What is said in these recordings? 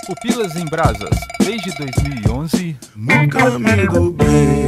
Pupilas em Brasas, desde 2011, no caminho do bem.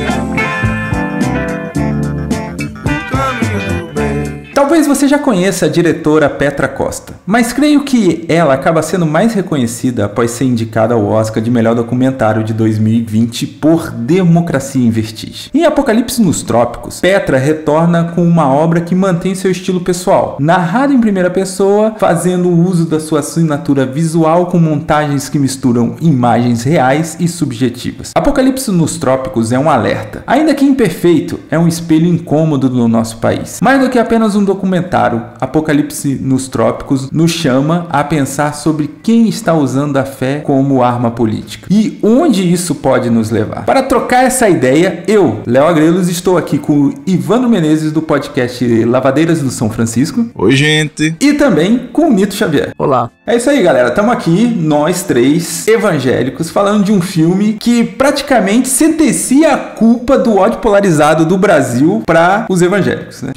Talvez você já conheça a diretora Petra Costa, mas creio que ela acaba sendo mais reconhecida após ser indicada ao Oscar de melhor documentário de 2020 por Democracia em Vertigem. Em Apocalipse nos Trópicos, Petra retorna com uma obra que mantém seu estilo pessoal, narrada em primeira pessoa, fazendo uso da sua assinatura visual com montagens que misturam imagens reais e subjetivas. Apocalipse nos Trópicos é um alerta, ainda que imperfeito, é um espelho incômodo do nosso país. Mais do que apenas um documentário, Apocalipse nos Trópicos nos chama a pensar sobre quem está usando a fé como arma política e onde isso pode nos levar. Para trocar essa ideia, eu, Léo Agrelos, estou aqui com o Ivandro Menezes do podcast Lavadeiras do São Francisco. Oi, gente! E também com o Nito Xavier. Olá! É isso aí, galera. Estamos aqui, nós três evangélicos, falando de um filme que praticamente sentencia a culpa do ódio polarizado do Brasil para os evangélicos, né?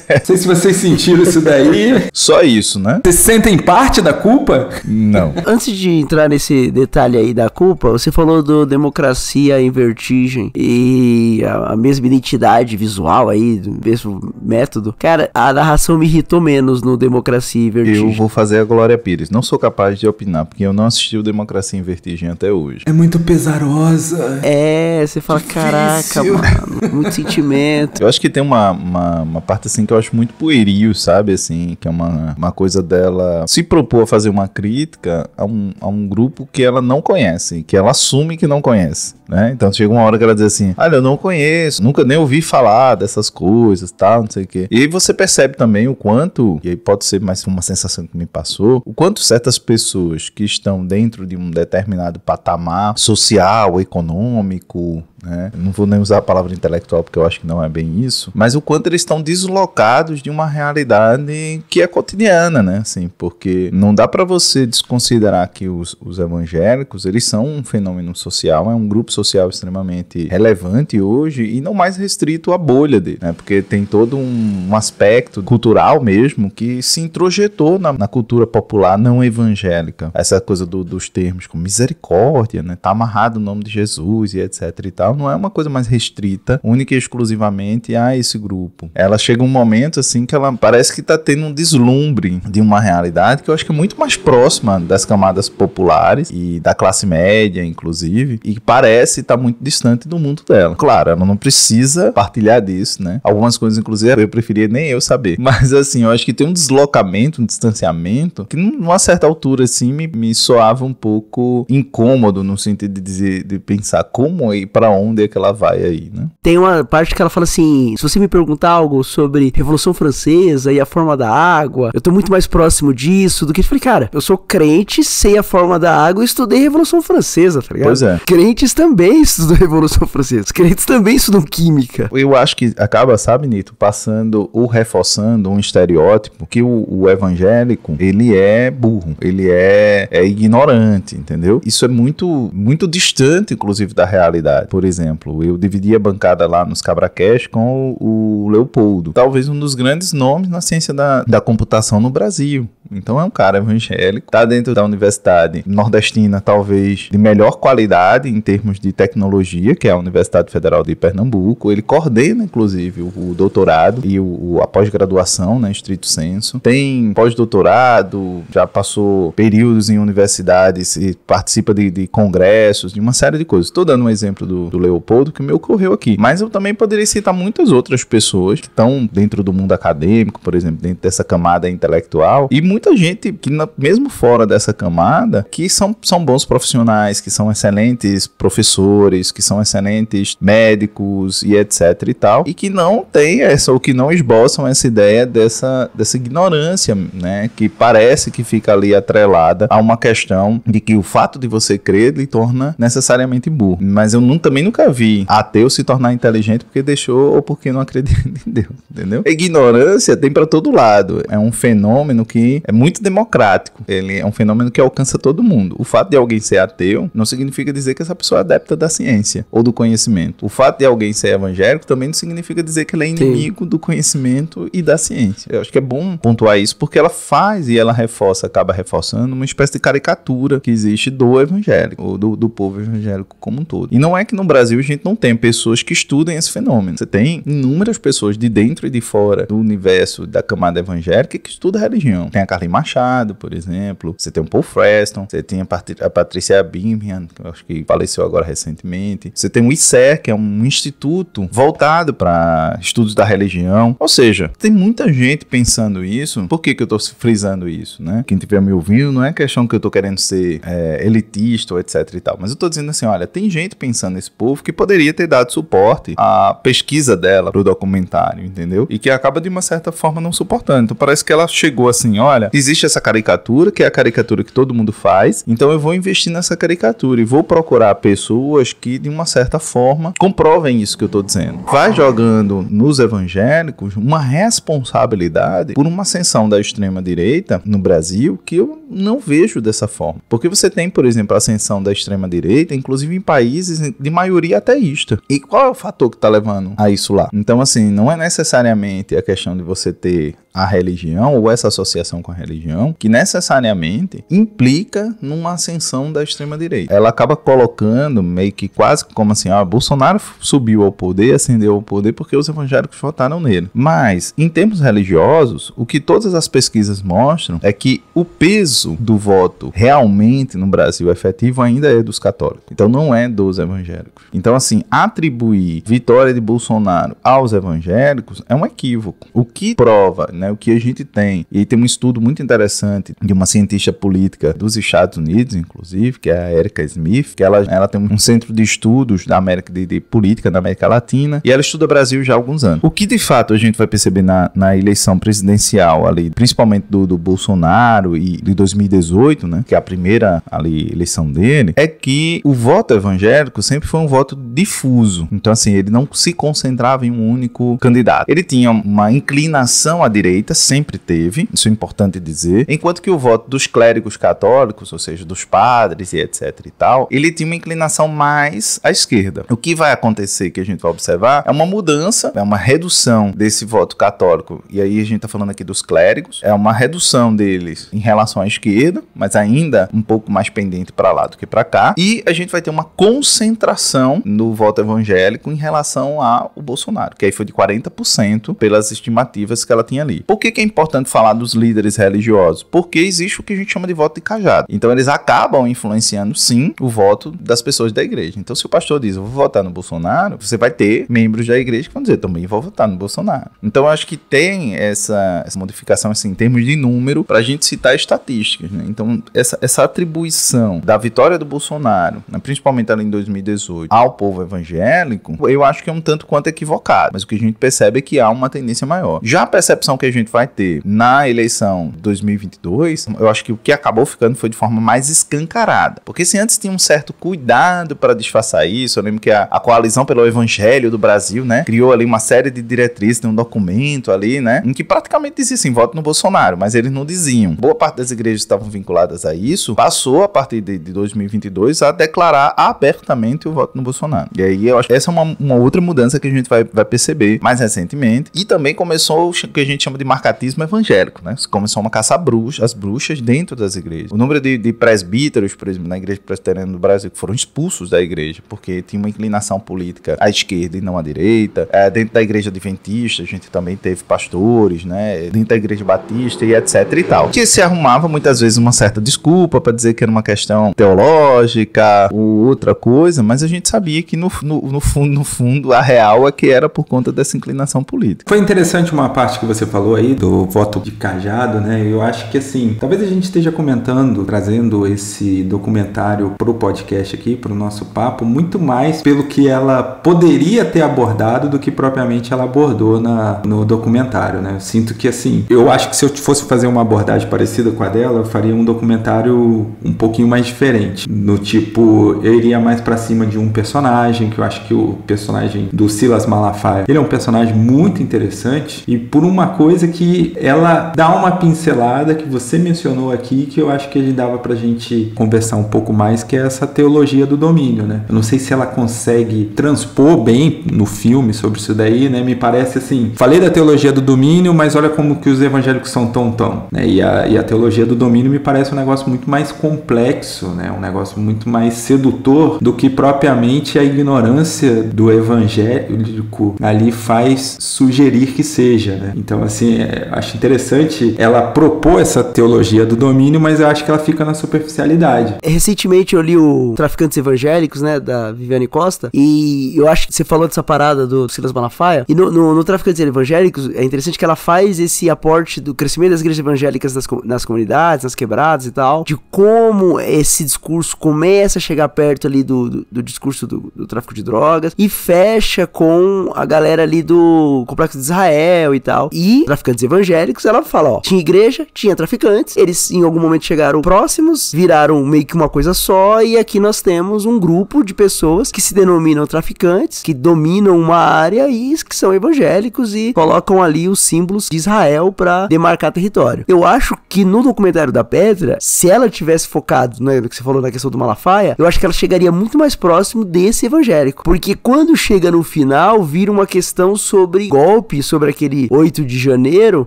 Não sei se vocês sentiram isso daí. Só isso, né? Vocês sentem parte da culpa? Não. Antes de entrar nesse detalhe aí da culpa, você falou do Democracia em Vertigem e a mesma identidade visual aí, do mesmo método. Cara, a narração me irritou menos no Democracia em Vertigem. Eu vou fazer a Glória Pires. Não sou capaz de opinar, porque eu não assisti o Democracia em Vertigem até hoje. É muito pesarosa. É, você fala, difícil. Caraca, mano, muito sentimento. Eu acho que tem uma parte assim que eu acho muito pueril, sabe, assim, que é uma coisa dela se propor a fazer uma crítica a um grupo que ela não conhece, que ela assume que não conhece, né? Então chega uma hora que ela diz assim, olha, eu não conheço, nunca nem ouvi falar dessas coisas, tal, não sei o quê. E aí você percebe também o quanto, e aí pode ser mais uma sensação que me passou, o quanto certas pessoas que estão dentro de um determinado patamar social, econômico, né? Não vou nem usar a palavra intelectual porque eu acho que não é bem isso, mas o quanto eles estão deslocados de uma realidade que é cotidiana, né? Assim, porque não dá para você desconsiderar que os evangélicos, eles são um fenômeno social, é um grupo social extremamente relevante hoje e não mais restrito à bolha dele, né? Porque tem todo um aspecto cultural mesmo que se introjetou na cultura popular não evangélica. Essa coisa dos termos como misericórdia, né? Tá amarrado o nome de Jesus e etc e tal, não é uma coisa mais restrita, única e exclusivamente a esse grupo. Ela chega um momento assim que ela parece que tá tendo um deslumbre de uma realidade que eu acho que é muito mais próxima das camadas populares e da classe média, inclusive, e parece estar muito distante do mundo dela. Claro, ela não precisa partilhar disso, né? Algumas coisas, inclusive, eu preferia nem eu saber. Mas assim, eu acho que tem um deslocamento, um distanciamento, que numa certa altura, assim, me soava um pouco incômodo, no sentido de pensar como e para onde é que ela vai aí, né? Tem uma parte que ela fala assim, se você me perguntar algo sobre Revolução Francesa e a forma da água, eu tô muito mais próximo disso do que... Eu falei, cara, eu sou crente, sei a forma da água e estudei Revolução Francesa, tá ligado? Pois é. Crentes também estudam Revolução Francesa, crentes também estudam química. Eu acho que acaba, sabe, Nito, passando ou reforçando um estereótipo que o evangélico, ele é burro, ele é ignorante, entendeu? Isso é muito, muito distante, inclusive, da realidade. Por exemplo, eu dividi a bancada lá nos Cabracast com o Leopoldo, talvez um dos grandes nomes na ciência da computação no Brasil. Então é um cara evangélico, tá dentro da universidade nordestina, talvez de melhor qualidade em termos de tecnologia, que é a Universidade Federal de Pernambuco. Ele coordena, inclusive, o doutorado e a pós-graduação, né, estrito sensu. Tem pós-doutorado, já passou períodos em universidades e participa de congressos, de uma série de coisas. Estou dando um exemplo do Leopoldo que me ocorreu aqui. Mas eu também poderia citar muitas outras pessoas que estão dentro do mundo acadêmico, por exemplo, dentro dessa camada intelectual, e muita gente que, mesmo fora dessa camada, que são bons profissionais, que são excelentes professores, que são excelentes médicos e etc e tal, e que não tem ou que não esboçam essa ideia dessa ignorância, né, que parece que fica ali atrelada a uma questão de que o fato de você crer lhe torna necessariamente burro. Mas eu também nunca vi ateu se tornar inteligente porque deixou ou porque não acredita em Deus, entendeu? A ignorância tem pra todo lado. É um fenômeno que é muito democrático. Ele é um fenômeno que alcança todo mundo. O fato de alguém ser ateu não significa dizer que essa pessoa é adepta da ciência ou do conhecimento. O fato de alguém ser evangélico também não significa dizer que ele é inimigo do conhecimento e da ciência. Eu acho que é bom pontuar isso porque ela faz e ela reforça, acaba reforçando uma espécie de caricatura que existe do evangélico, ou do povo evangélico como um todo. E não é que no Brasil a gente não tem pessoas que estudem esse fenômeno. Você tem inúmeras pessoas de dentro e de fora do universo da camada evangélica que estudam religião. Tem a Carlinhos Machado, por exemplo. Você tem o Paul Freston. Você tem a Patrícia Birmingham, que eu acho que faleceu agora recentemente. Você tem o ICER, que é um instituto voltado para estudos da religião. Ou seja, tem muita gente pensando isso. Por que eu tô frisando isso, né? Quem estiver me ouvindo, não é questão que eu tô querendo ser elitista ou etc e tal, mas eu tô dizendo assim, olha, tem gente pensando nesse povo que poderia ter dado suporte à pesquisa dela pro documentário, entendeu? E que acaba de uma certa forma não suportando. Então parece que ela chegou assim, olha, existe essa caricatura, que é a caricatura que todo mundo faz, então eu vou investir nessa caricatura e vou procurar pessoas que de uma certa forma comprovem isso que eu tô dizendo. Vai jogando nos evangélicos uma responsabilidade por uma ascensão da extrema direita no Brasil que eu não vejo dessa forma. Porque você tem, por exemplo, a ascensão da extrema direita, inclusive em países de maioria ateísta. E qual é o fator que tá levando a isso lá? Então, assim, não é necessariamente a questão de você ter a religião ou essa associação com a religião que necessariamente implica numa ascensão da extrema direita. Ela acaba colocando meio que quase como assim, Bolsonaro subiu ao poder, ascendeu ao poder porque os evangélicos votaram nele. Mas, em termos religiosos, o que todas as pesquisas mostram é que o peso do voto realmente no Brasil efetivo ainda é dos católicos. Então não é dos evangélicos. Então, assim, atribuir vitória de Bolsonaro aos evangélicos é um equívoco. O que prova, né, o que a gente tem, e tem um estudo muito interessante de uma cientista política dos Estados Unidos, inclusive, que é a Erica Smith, que ela tem um centro de estudos da América de política da América Latina, e ela estuda o Brasil já há alguns anos. O que de fato a gente vai perceber na eleição presidencial ali, principalmente do Bolsonaro e de 2018, né, que é a primeira ali eleição dele, é que o voto evangélico sempre foi um voto difuso. Então, assim, ele não se concentrava em um único candidato. Ele tinha uma inclinação à direita, sempre teve, isso é importante dizer, enquanto que o voto dos clérigos católicos, ou seja, dos padres e etc e tal, ele tinha uma inclinação mais à esquerda. O que vai acontecer, que a gente vai observar, é uma mudança, é uma redução desse voto católico, e aí a gente tá falando aqui dos clérigos, é uma redução deles em relação à esquerda, mas ainda um pouco mais pendente para lá do que para cá, e a gente vai ter uma concentração no voto evangélico em relação ao Bolsonaro, que aí foi de 40% pelas estimativas que ela tinha ali. Por que é importante falar dos líderes religiosos? Porque existe o que a gente chama de voto de cajado. Então eles acabam influenciando, sim, o voto das pessoas da igreja. Então se o pastor diz, eu vou votar no Bolsonaro, você vai ter membros da igreja que vão dizer, também vou votar no Bolsonaro. Então eu acho que tem essa modificação, assim, em termos de número, pra gente citar estatísticas, né? Então essa atribuição da vitória do Bolsonaro, né, principalmente ali em 2018, ao povo evangélico, eu acho que é um tanto quanto equivocado. Mas o que a gente percebe é que há uma tendência maior. Já a percepção que a gente vai ter na eleição 2022, eu acho que o que acabou ficando foi de forma mais escancarada. Porque se antes tinha um certo cuidado para disfarçar isso, eu lembro que a Coalizão pelo Evangelho do Brasil, né, criou ali uma série de diretrizes, um documento ali, né, em que praticamente dizia assim, voto no Bolsonaro, mas eles não diziam. Boa parte das igrejas estavam vinculadas a isso, passou a partir de 2022 a declarar abertamente o voto no Bolsonaro. E aí eu acho que essa é uma outra mudança que a gente vai perceber mais recentemente. E também começou o que a gente chama de marcatismo evangélico, né? Começou uma caça às bruxas dentro das igrejas. O número de presbíteros, por exemplo, na igreja presbiteriana do Brasil, que foram expulsos da igreja porque tinha uma inclinação política à esquerda e não à direita. Dentro da igreja adventista, a gente também teve pastores, né? Dentro da igreja batista e etc e tal. Que se arrumava muitas vezes uma certa desculpa para dizer que era uma questão teológica ou outra coisa, mas a gente sabia que no fundo, a real é que era por conta dessa inclinação política. Foi interessante uma parte que você falou falou aí do voto de cajado, né? Eu acho que assim, talvez a gente esteja comentando, trazendo esse documentário pro podcast aqui, pro nosso papo, muito mais pelo que ela poderia ter abordado do que propriamente ela abordou no documentário, né? Eu sinto que assim, eu acho que se eu fosse fazer uma abordagem parecida com a dela, eu faria um documentário um pouquinho mais diferente. No tipo, eu iria mais pra cima de um personagem, que eu acho que o personagem do Silas Malafaia, ele é um personagem muito interessante, e por uma coisa que ela dá uma pincelada que você mencionou aqui, que eu acho que dava pra gente conversar um pouco mais, que é essa teologia do domínio, né? Eu não sei se ela consegue transpor bem no filme sobre isso daí, né? Me parece assim, falei da teologia do domínio, mas olha como que os evangélicos são tão, né? E a teologia do domínio me parece um negócio muito mais complexo, né? Um negócio muito mais sedutor do que propriamente a ignorância do evangélico ali faz sugerir que seja, né? Então, assim, acho interessante ela propor essa teologia do domínio, mas eu acho que ela fica na superficialidade. Recentemente eu li o Traficantes Evangélicos, né, da Viviane Costa, e eu acho que você falou dessa parada do Silas Malafaia, e no Traficantes Evangélicos é interessante que ela faz esse aporte do crescimento das igrejas evangélicas nas comunidades, nas quebradas e tal, de como esse discurso começa a chegar perto ali do discurso do tráfico de drogas, e fecha com a galera ali do Complexo de Israel e tal. E Traficantes Evangélicos, ela fala, ó, tinha igreja, tinha traficantes, eles em algum momento chegaram próximos, viraram meio que uma coisa só, e aqui nós temos um grupo de pessoas que se denominam traficantes, que dominam uma área e que são evangélicos e colocam ali os símbolos de Israel pra demarcar território. Eu acho que no documentário da Petra, se ela tivesse focado, né, no que você falou na questão do Malafaia, eu acho que ela chegaria muito mais próximo desse evangélico, porque quando chega no final, vira uma questão sobre golpe, sobre aquele 8 de janeiro,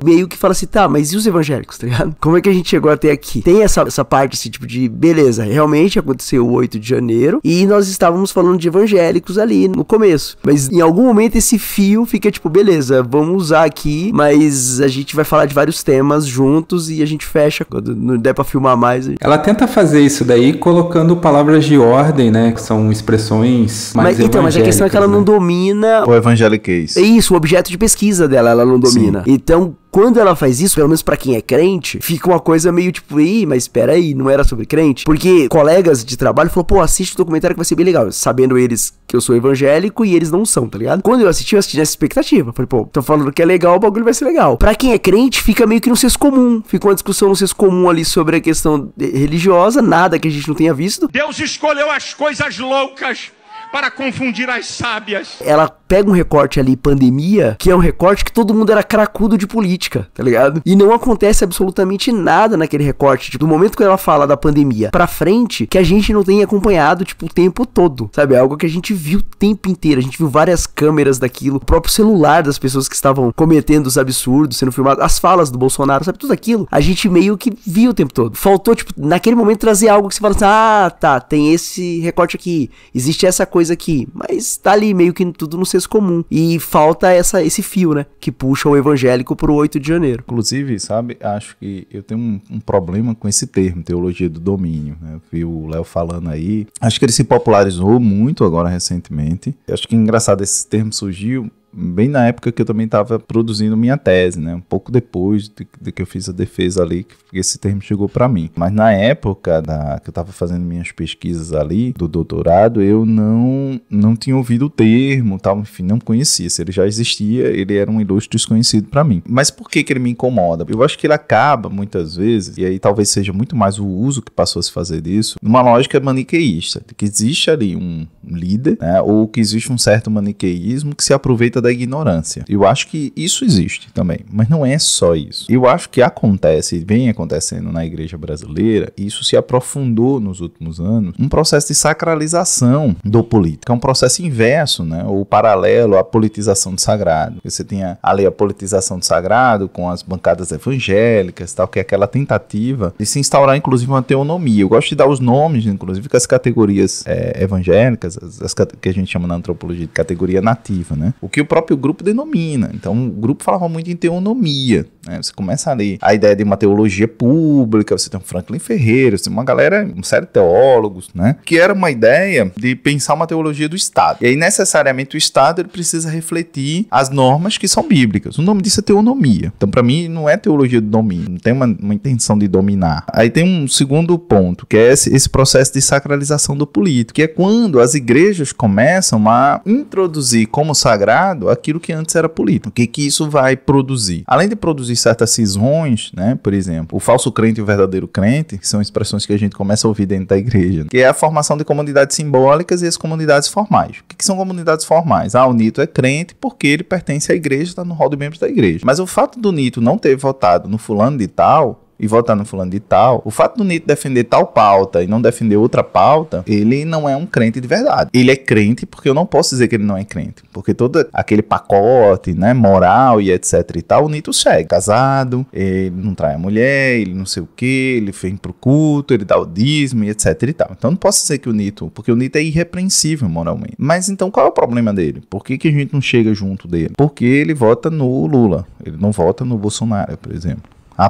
meio que fala assim, tá, mas e os evangélicos, tá ligado? Como é que a gente chegou até aqui? Tem essa parte, assim, tipo de, beleza, realmente aconteceu o 8 de janeiro, e nós estávamos falando de evangélicos ali no começo, mas em algum momento esse fio fica tipo, beleza, vamos usar aqui, mas a gente vai falar de vários temas juntos e a gente fecha, quando não der pra filmar mais. Ela tenta fazer isso daí colocando palavras de ordem, né, que são expressões mais então, mas a questão é que ela não domina o evangeliquez. É isso, o objeto de pesquisa dela, ela não domina. Sim. Então, quando ela faz isso, pelo menos pra quem é crente, fica uma coisa meio tipo, ih, mas espera aí, não era sobre crente? Porque colegas de trabalho falaram, pô, assiste o documentário que vai ser bem legal, sabendo eles que eu sou evangélico e eles não são, tá ligado? Quando eu assisti nessa expectativa, falei, pô, tô falando que é legal, o bagulho vai ser legal. Pra quem é crente, fica meio que no senso comum, fica uma discussão no senso comum ali sobre a questão religiosa, nada que a gente não tenha visto. Deus escolheu as coisas loucas para confundir as sábias. Ela pega um recorte ali, pandemia, que é um recorte que todo mundo era cracudo de política, tá ligado? E não acontece absolutamente nada naquele recorte, tipo, do momento que ela fala da pandemia pra frente, que a gente não tem acompanhado, tipo, o tempo todo, sabe? É algo que a gente viu o tempo inteiro, a gente viu várias câmeras daquilo, o próprio celular das pessoas que estavam cometendo os absurdos, sendo filmados, as falas do Bolsonaro, sabe? Tudo aquilo, a gente meio que viu o tempo todo. Faltou, tipo, naquele momento trazer algo que você fala assim, ah, tá, tem esse recorte aqui, existe essa coisa aqui, mas tá ali meio que tudo no senso comum, e falta esse fio, né, que puxa o evangélico pro 8 de janeiro. Inclusive, sabe, acho que eu tenho um problema com esse termo, teologia do domínio, né? Eu vi o Léo falando aí, acho que ele se popularizou muito agora recentemente, acho que engraçado, esse termo surgiu bem na época que eu também estava produzindo minha tese, né? Um pouco depois de que eu fiz a defesa ali, que esse termo chegou para mim. Mas na época que eu estava fazendo minhas pesquisas ali, do doutorado, eu não tinha ouvido o termo, tal, enfim, não conhecia. Se ele já existia, ele era um ilustre desconhecido para mim. Mas por que ele me incomoda? Eu acho que ele acaba, muitas vezes, e aí talvez seja muito mais o uso que passou a se fazer disso, numa lógica maniqueísta, de que existe ali um líder, né? Ou que existe um certo maniqueísmo que se aproveita da ignorância. Eu acho que isso existe também, mas não é só isso. Eu acho que acontece, vem acontecendo na igreja brasileira, e isso se aprofundou nos últimos anos, um processo de sacralização do político. É um processo inverso, né? Ou paralelo à politização do sagrado. Você tinha ali a politização do sagrado com as bancadas evangélicas, tal, que é aquela tentativa de se instaurar, inclusive, uma teonomia. Eu gosto de dar os nomes, inclusive, que as categorias evangélicas, as que a gente chama na antropologia de categoria nativa, né? O que o próprio grupo denomina. Então o grupo falava muito em teonomia, né? Você começa a ler a ideia de uma teologia pública, você tem um Franklin Ferreira, você tem uma galera, uma série de teólogos, né? Que era uma ideia de pensar uma teologia do Estado. E aí necessariamente o Estado ele precisa refletir as normas que são bíblicas. O nome disso é teonomia. Então para mim não é teologia do domínio, não tem uma intenção de dominar. Aí tem um segundo ponto, que é esse processo de sacralização do político, que é quando as igrejas começam a introduzir como sagrado aquilo que antes era político. O que isso vai produzir? Além de produzir certas cisões, né, por exemplo, o falso crente e o verdadeiro crente, que são expressões que a gente começa a ouvir dentro da igreja, que é a formação de comunidades simbólicas e as comunidades formais. O que são comunidades formais? O Nito é crente porque ele pertence à igreja, está no rol de membros da igreja. Mas o fato do Nito não ter votado no fulano de tal e votar no fulano de tal, o fato do Nito defender tal pauta e não defender outra pauta, ele não é um crente de verdade. Ele é crente porque eu não posso dizer que ele não é crente, porque todo aquele pacote, né, moral e etc e tal, o Nito segue. Casado, ele não trai a mulher, ele não sei o que, ele vem pro culto, ele dá o dízimo e etc e tal. Então não posso dizer que o Nito, porque o Nito é irrepreensível moralmente. Mas então qual é o problema dele? Por que a gente não chega junto dele? Porque ele vota no Lula, ele não vota no Bolsonaro, por exemplo.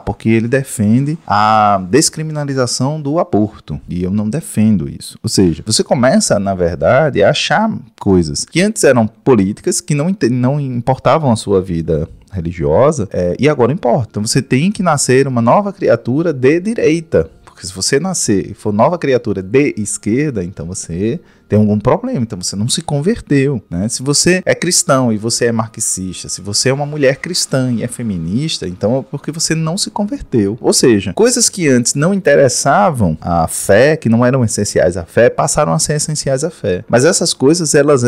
Porque ele defende a descriminalização do aborto. E eu não defendo isso. Ou seja, você começa, na verdade, a achar coisas que antes eram políticas, que não importavam a sua vida religiosa, e agora importa. Então você tem que nascer uma nova criatura de direita. Porque se você nascer e for nova criatura de esquerda, então você tem algum problema, então você não se converteu, né? Se você é cristão e você é marxista, se você é uma mulher cristã e é feminista, então é porque você não se converteu. Ou seja, coisas que antes não interessavam à fé, que não eram essenciais à fé, passaram a ser essenciais à fé. Mas essas coisas, elas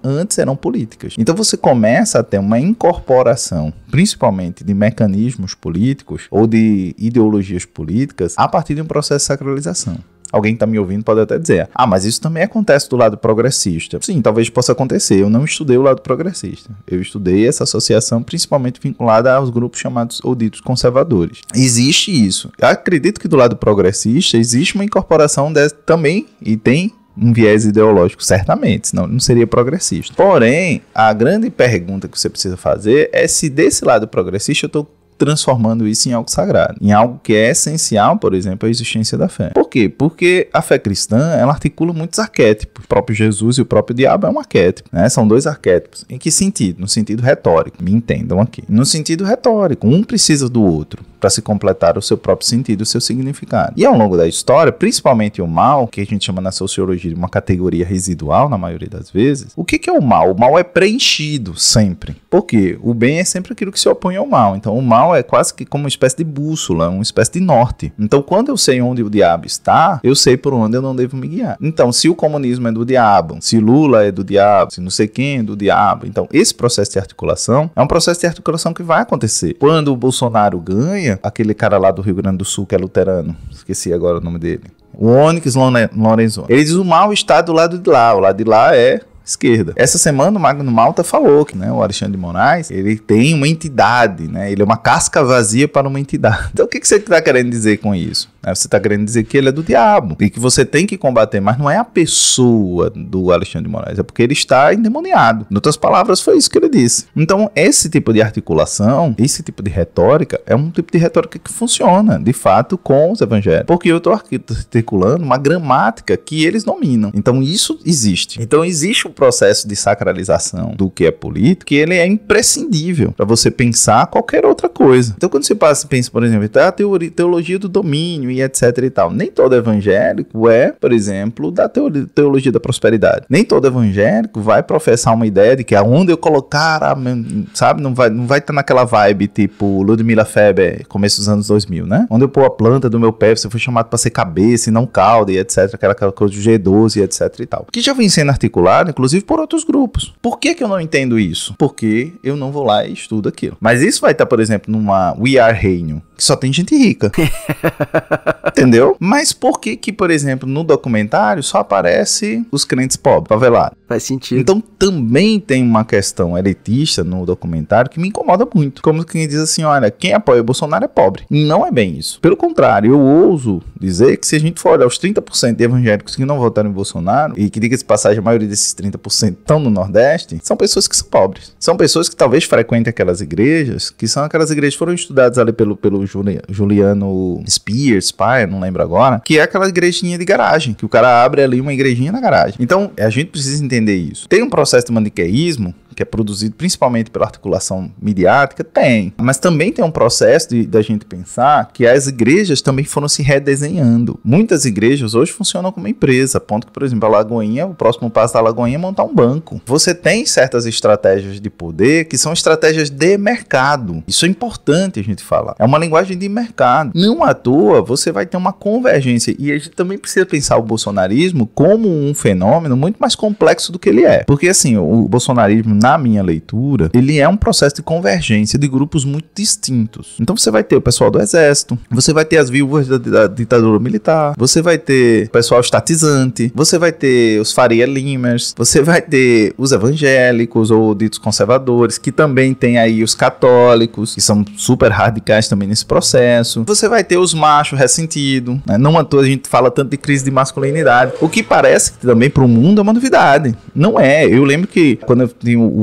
antes eram políticas. Então você começa a ter uma incorporação, principalmente de mecanismos políticos ou de ideologias políticas, a partir de um processo de sacralização. Alguém que está me ouvindo pode até dizer, mas isso também acontece do lado progressista. Sim, talvez possa acontecer. Eu não estudei o lado progressista. Eu estudei essa associação principalmente vinculada aos grupos chamados ou ditos conservadores. Existe isso. Eu acredito que do lado progressista existe uma incorporação também, e tem um viés ideológico, certamente, senão não seria progressista. Porém, a grande pergunta que você precisa fazer é se desse lado progressista eu estou transformando isso em algo sagrado, em algo que é essencial, por exemplo, a existência da fé. Por quê? Porque a fé cristã, ela articula muitos arquétipos. O próprio Jesus e o próprio diabo é um arquétipo, né? São dois arquétipos. Em que sentido? No sentido retórico. Me entendam aqui. No sentido retórico. Um precisa do outro para se completar o seu próprio sentido, o seu significado. E ao longo da história, principalmente o mal, que a gente chama na sociologia de uma categoria residual, na maioria das vezes, o que é o mal? O mal é preenchido sempre. Por quê? O bem é sempre aquilo que se opõe ao mal. Então o mal é quase que como uma espécie de bússola, uma espécie de norte. Então quando eu sei onde o diabo está, eu sei por onde eu não devo me guiar. Então se o comunismo é do diabo, se Lula é do diabo, se não sei quem é do diabo, então esse processo de articulação é um processo de articulação que vai acontecer. Quando o Bolsonaro ganha, aquele cara lá do Rio Grande do Sul que é luterano, esqueci agora o nome dele, o Onyx Lorenzoni, ele diz o mal está do lado de lá, o lado de lá é esquerda. Essa semana o Magno Malta falou que, né, o Alexandre de Moraes, ele tem uma entidade, né, ele é uma casca vazia para uma entidade. Então o que você está querendo dizer com isso? Você está querendo dizer que ele é do diabo e que você tem que combater, mas não é a pessoa do Alexandre de Moraes, é porque ele está endemoniado. Em outras palavras, foi isso que ele disse. Então esse tipo de articulação, esse tipo de retórica, é um tipo de retórica que funciona, de fato, com os evangélicos, porque eu estou articulando uma gramática que eles dominam. Então isso existe. Então existe um processo de sacralização do que é político, que ele é imprescindível para você pensar qualquer outra coisa. Então quando você pensa, por exemplo, a teologia do domínio e etc e tal, nem todo evangélico é, por exemplo, da teologia da prosperidade. Nem todo evangélico vai professar uma ideia de que aonde eu colocar, sabe, não vai estar naquela vibe tipo Ludmilla Feber, começo dos anos 2000, né? Onde eu pôr a planta do meu pé, você foi chamado para ser cabeça e não cauda e etc, aquela coisa do G12 e etc e tal. Que já vem sendo articulado, inclusive por outros grupos. Por que eu não entendo isso? Porque eu não vou lá e estudo aquilo. Mas isso vai estar, por exemplo, numa We Are Reino, que só tem gente rica. Entendeu? Mas por que, por exemplo, no documentário só aparece os crentes pobres, favelados? Faz sentido. Então também tem uma questão elitista no documentário que me incomoda muito. Como quem diz assim, olha, quem apoia o Bolsonaro é pobre. E não é bem isso. Pelo contrário, eu ouso dizer que se a gente for olhar os 30% de evangélicos que não votaram em Bolsonaro, e que diga de passagem, a maioria desses 30% estão no Nordeste, são pessoas que são pobres. São pessoas que talvez frequentem aquelas igrejas, que são aquelas igrejas que foram estudadas ali pelo Juliano Spears, pai, não lembro agora, que é aquela igrejinha de garagem, que o cara abre ali uma igrejinha na garagem. Então, a gente precisa entender isso. Tem um processo de maniqueísmo que é produzido principalmente pela articulação midiática? Tem. Mas também tem um processo da gente pensar que as igrejas também foram se redesenhando. Muitas igrejas hoje funcionam como empresa, a ponto que, por exemplo, a Lagoinha, o próximo passo da Lagoinha é montar um banco. Você tem certas estratégias de poder que são estratégias de mercado. Isso é importante a gente falar. É uma linguagem de mercado. Não à toa, você vai ter uma convergência. E a gente também precisa pensar o bolsonarismo como um fenômeno muito mais complexo do que ele é. Porque, assim, o bolsonarismo, na minha leitura, ele é um processo de convergência de grupos muito distintos. Então você vai ter o pessoal do exército, você vai ter as viúvas da ditadura militar, você vai ter o pessoal estatizante, você vai ter os Faria Limers, você vai ter os evangélicos ou ditos conservadores, que também tem aí os católicos, que são super radicais também nesse processo. Você vai ter os machos ressentidos, né? Não à toa a gente fala tanto de crise de masculinidade, o que parece que também para o mundo é uma novidade. Não é. Eu lembro que quando eu tinha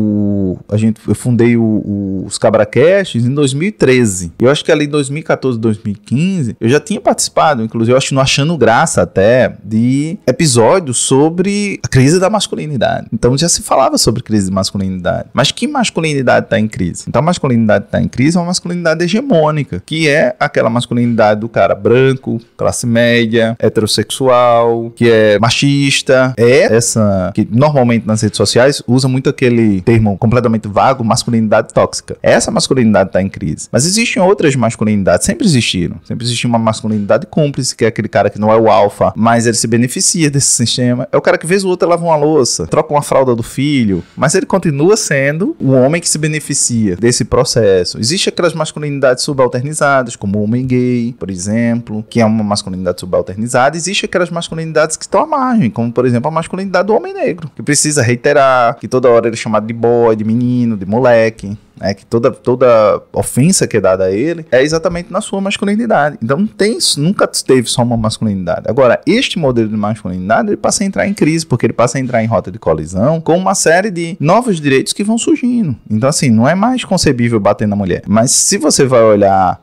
eu fundei os Cabracasts em 2013. Eu acho que ali em 2014, 2015, eu já tinha participado, inclusive, eu acho no Achando Graça até, de episódios sobre a crise da masculinidade. Então já se falava sobre crise de masculinidade. Mas que masculinidade está em crise? Então a masculinidade está em crise é uma masculinidade hegemônica, que é aquela masculinidade do cara branco, classe média, heterossexual, que é machista. É essa que normalmente nas redes sociais usa muito aquele termo completamente vago, masculinidade tóxica. Essa masculinidade está em crise. Mas existem outras masculinidades, sempre existiram. Sempre existiu uma masculinidade cúmplice, que é aquele cara que não é o alfa, mas ele se beneficia desse sistema. É o cara que vez ou outra lava uma louça, troca uma fralda do filho, mas ele continua sendo o homem que se beneficia desse processo. Existem aquelas masculinidades subalternizadas, como o homem gay, por exemplo, que é uma masculinidade subalternizada. Existem aquelas masculinidades que estão à margem, como, por exemplo, a masculinidade do homem negro, que precisa reiterar, que toda hora ele é chamado de boy, de menino, de moleque, né? Que toda ofensa que é dada a ele é exatamente na sua masculinidade. Então nunca teve só uma masculinidade. Agora, este modelo de masculinidade, ele passa a entrar em crise, porque ele passa a entrar em rota de colisão com uma série de novos direitos que vão surgindo. Então, assim, não é mais concebível bater na mulher. Mas se você vai olhar...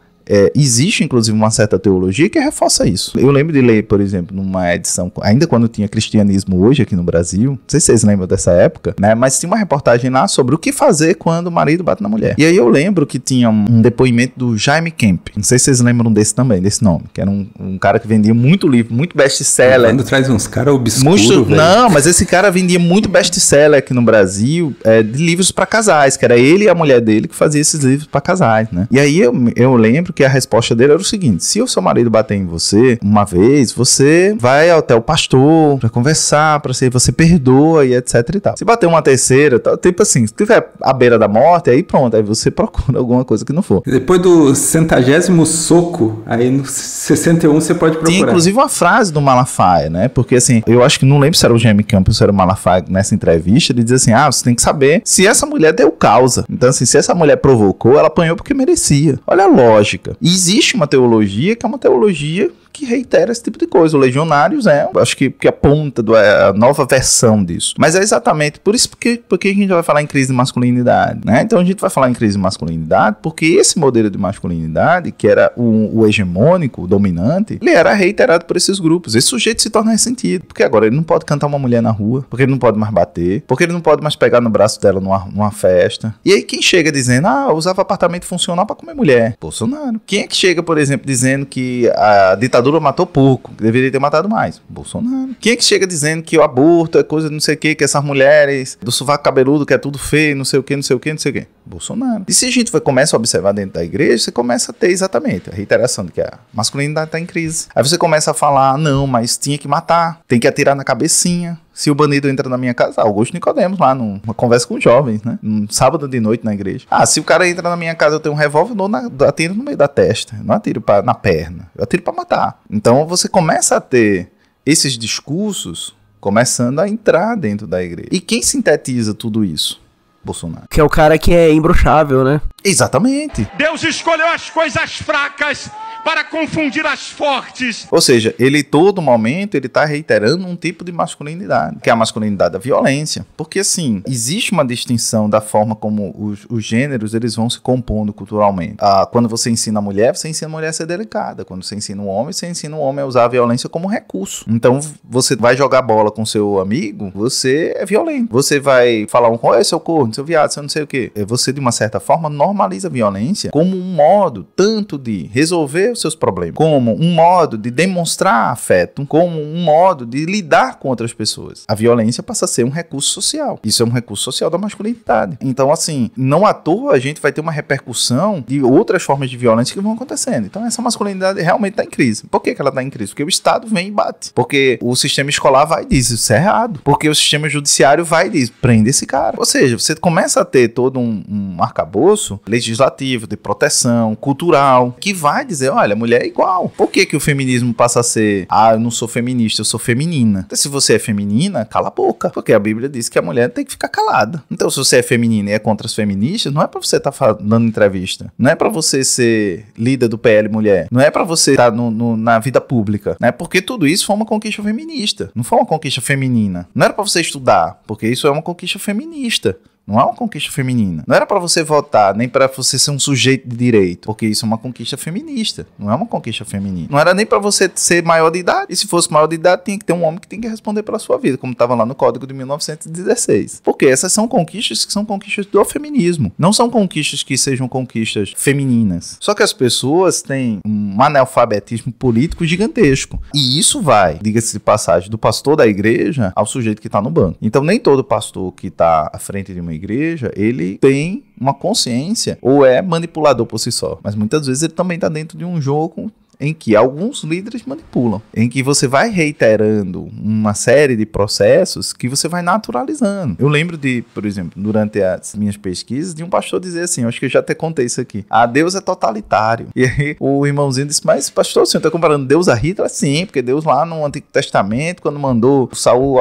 existe inclusive uma certa teologia que reforça isso. Eu lembro de ler, por exemplo, numa edição, ainda quando tinha Cristianismo Hoje aqui no Brasil, não sei se vocês lembram dessa época, né? Mas tinha uma reportagem lá sobre o que fazer quando o marido bate na mulher. E aí eu lembro que tinha um depoimento do Jaime Kemp, não sei se vocês lembram desse também, desse nome, que era um cara que vendia muito livro, muito best-seller. Quando traz uns caras obscuros, não, mas esse cara vendia muito best-seller aqui no Brasil, de livros para casais, que era ele e a mulher dele que fazia esses livros para casais, né? E aí eu lembro que a resposta dele era o seguinte: se o seu marido bater em você uma vez, você vai até o pastor pra conversar, pra ser, você perdoa e etc e tal. Se bater uma terceira, tipo assim, se tiver à beira da morte, aí pronto, aí você procura alguma coisa que não for. Depois do 60º soco, aí no 61 você pode procurar. Tem inclusive uma frase do Malafaia, né? Porque assim, eu acho que não lembro se era o Jaime Campos ou se era o Malafaia nessa entrevista, ele diz assim: você tem que saber se essa mulher deu causa. Então assim, se essa mulher provocou, ela apanhou porque merecia. Olha a lógica. E existe uma teologia que é uma teologia que reitera esse tipo de coisa. O Legionários acho que aponta a nova versão disso. Mas é exatamente por isso porque a gente vai falar em crise de masculinidade, né? Então a gente vai falar em crise de masculinidade porque esse modelo de masculinidade, que era o hegemônico, o dominante, ele era reiterado por esses grupos. Esse sujeito se torna ressentido, porque agora ele não pode cantar uma mulher na rua, porque ele não pode mais bater, porque ele não pode mais pegar no braço dela numa festa. E aí quem chega dizendo, usava apartamento funcional pra comer mulher? Bolsonaro. Quem é que chega, por exemplo, dizendo que a ditadura matou pouco, que deveria ter matado mais? Bolsonaro. Quem é que chega dizendo que o aborto é coisa de não sei o que essas mulheres do sovaco cabeludo que é tudo feio, não sei o que, não sei o que, não sei o que? Bolsonaro. E se a gente começa a observar dentro da igreja, você começa a ter exatamente a reiteração de que a masculinidade está em crise. Aí você começa a falar, não, mas tinha que matar, tem que atirar na cabecinha. Se o bandido entra na minha casa, Augusto Nicodemos lá, numa conversa com jovens, né? Um sábado de noite na igreja. Se o cara entra na minha casa, eu tenho um revólver, eu atiro no meio da testa. Eu não atiro na perna. Eu atiro pra matar. Então você começa a ter esses discursos começando a entrar dentro da igreja. E quem sintetiza tudo isso? Bolsonaro. Que é o cara que é imbrochável, né? Exatamente. Deus escolheu as coisas fracas para confundir as fortes. Ou seja, ele todo momento ele tá reiterando um tipo de masculinidade, que é a masculinidade da violência. Porque assim, existe uma distinção da forma como os gêneros eles vão se compondo culturalmente. Quando você ensina a mulher a ser delicada. Quando você ensina o homem a usar a violência como recurso. Então, você vai jogar bola com seu amigo, você é violento. Você vai falar seu corno, seu viado, seu não sei o quê. Você, de uma certa forma, normaliza a violência como um modo tanto de resolver os seus problemas, como um modo de demonstrar afeto, como um modo de lidar com outras pessoas. A violência passa a ser um recurso social. Isso é um recurso social da masculinidade. Então, assim, não à toa a gente vai ter uma repercussão de outras formas de violência que vão acontecendo. Então, essa masculinidade realmente está em crise. Por que ela está em crise? Porque o Estado vem e bate. Porque o sistema escolar vai e diz, isso é errado. Porque o sistema judiciário vai e diz, prende esse cara. Ou seja, você começa a ter todo um arcabouço legislativo, de proteção, cultural, que vai dizer, olha, a mulher é igual. Por que o feminismo passa a ser, eu não sou feminista, eu sou feminina? Então, se você é feminina, cala a boca. Porque a Bíblia diz que a mulher tem que ficar calada. Então, se você é feminina e é contra as feministas, não é pra você estar dando entrevista. Não é pra você ser líder do PL Mulher. Não é pra você estar na vida pública. Né? Porque tudo isso foi uma conquista feminista. Não foi uma conquista feminina. Não era pra você estudar, porque isso é uma conquista feminista. Não é uma conquista feminina. Não era pra você votar, nem pra você ser um sujeito de direito, porque isso é uma conquista feminista. Não é uma conquista feminina. Não era nem pra você ser maior de idade. E se fosse maior de idade, tinha que ter um homem que tem que responder pela sua vida, como estava lá no Código de 1916. Porque essas são conquistas que são conquistas do feminismo. Não são conquistas que sejam conquistas femininas. Só que as pessoas têm um analfabetismo político gigantesco. E isso vai, diga-se de passagem, do pastor da igreja ao sujeito que está no banco. Então, nem todo pastor que está à frente de uma igreja, ele tem uma consciência ou é manipulador por si só. Mas muitas vezes ele também está dentro de um jogo em que alguns líderes manipulam, em que você vai reiterando uma série de processos que você vai naturalizando. Eu lembro de, por exemplo, durante as minhas pesquisas, de um pastor dizer assim, eu acho que eu já até contei isso aqui, Deus é totalitário. E aí o irmãozinho disse, mas pastor, o senhor está comparando Deus a Hitler? Sim, porque Deus lá no Antigo Testamento, quando mandou Saul,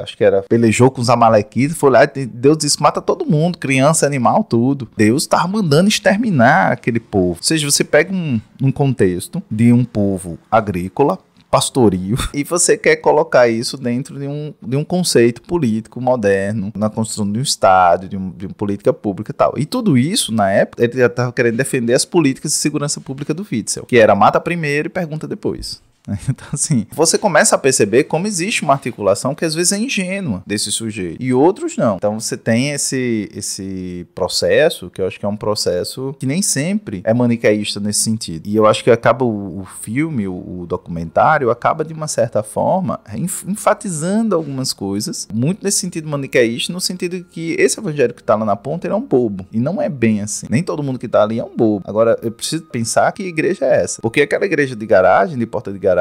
acho que pelejou com os amalequitas, foi lá e Deus disse, mata todo mundo, criança, animal, tudo. Deus estava mandando exterminar aquele povo. Ou seja, você pega um contexto de um povo agrícola, pastoril, e você quer colocar isso dentro de um conceito político moderno, na construção de um Estado, de uma política pública e tal. E tudo isso, na época, ele já estava querendo defender as políticas de segurança pública do Witzel, que era mata primeiro e pergunta depois. Então, assim, você começa a perceber como existe uma articulação que às vezes é ingênua desse sujeito e outros não. Então, você tem esse processo, que eu acho que é um processo que nem sempre é maniqueísta nesse sentido. E eu acho que acaba o filme, o documentário, acaba de uma certa forma enfatizando algumas coisas, muito nesse sentido maniqueísta, no sentido de que esse evangélico que tá lá na ponta, ele é um bobo. E não é bem assim. Nem todo mundo que tá ali é um bobo. Agora, eu preciso pensar que igreja é essa. Porque aquela igreja de garagem, de porta de garagem,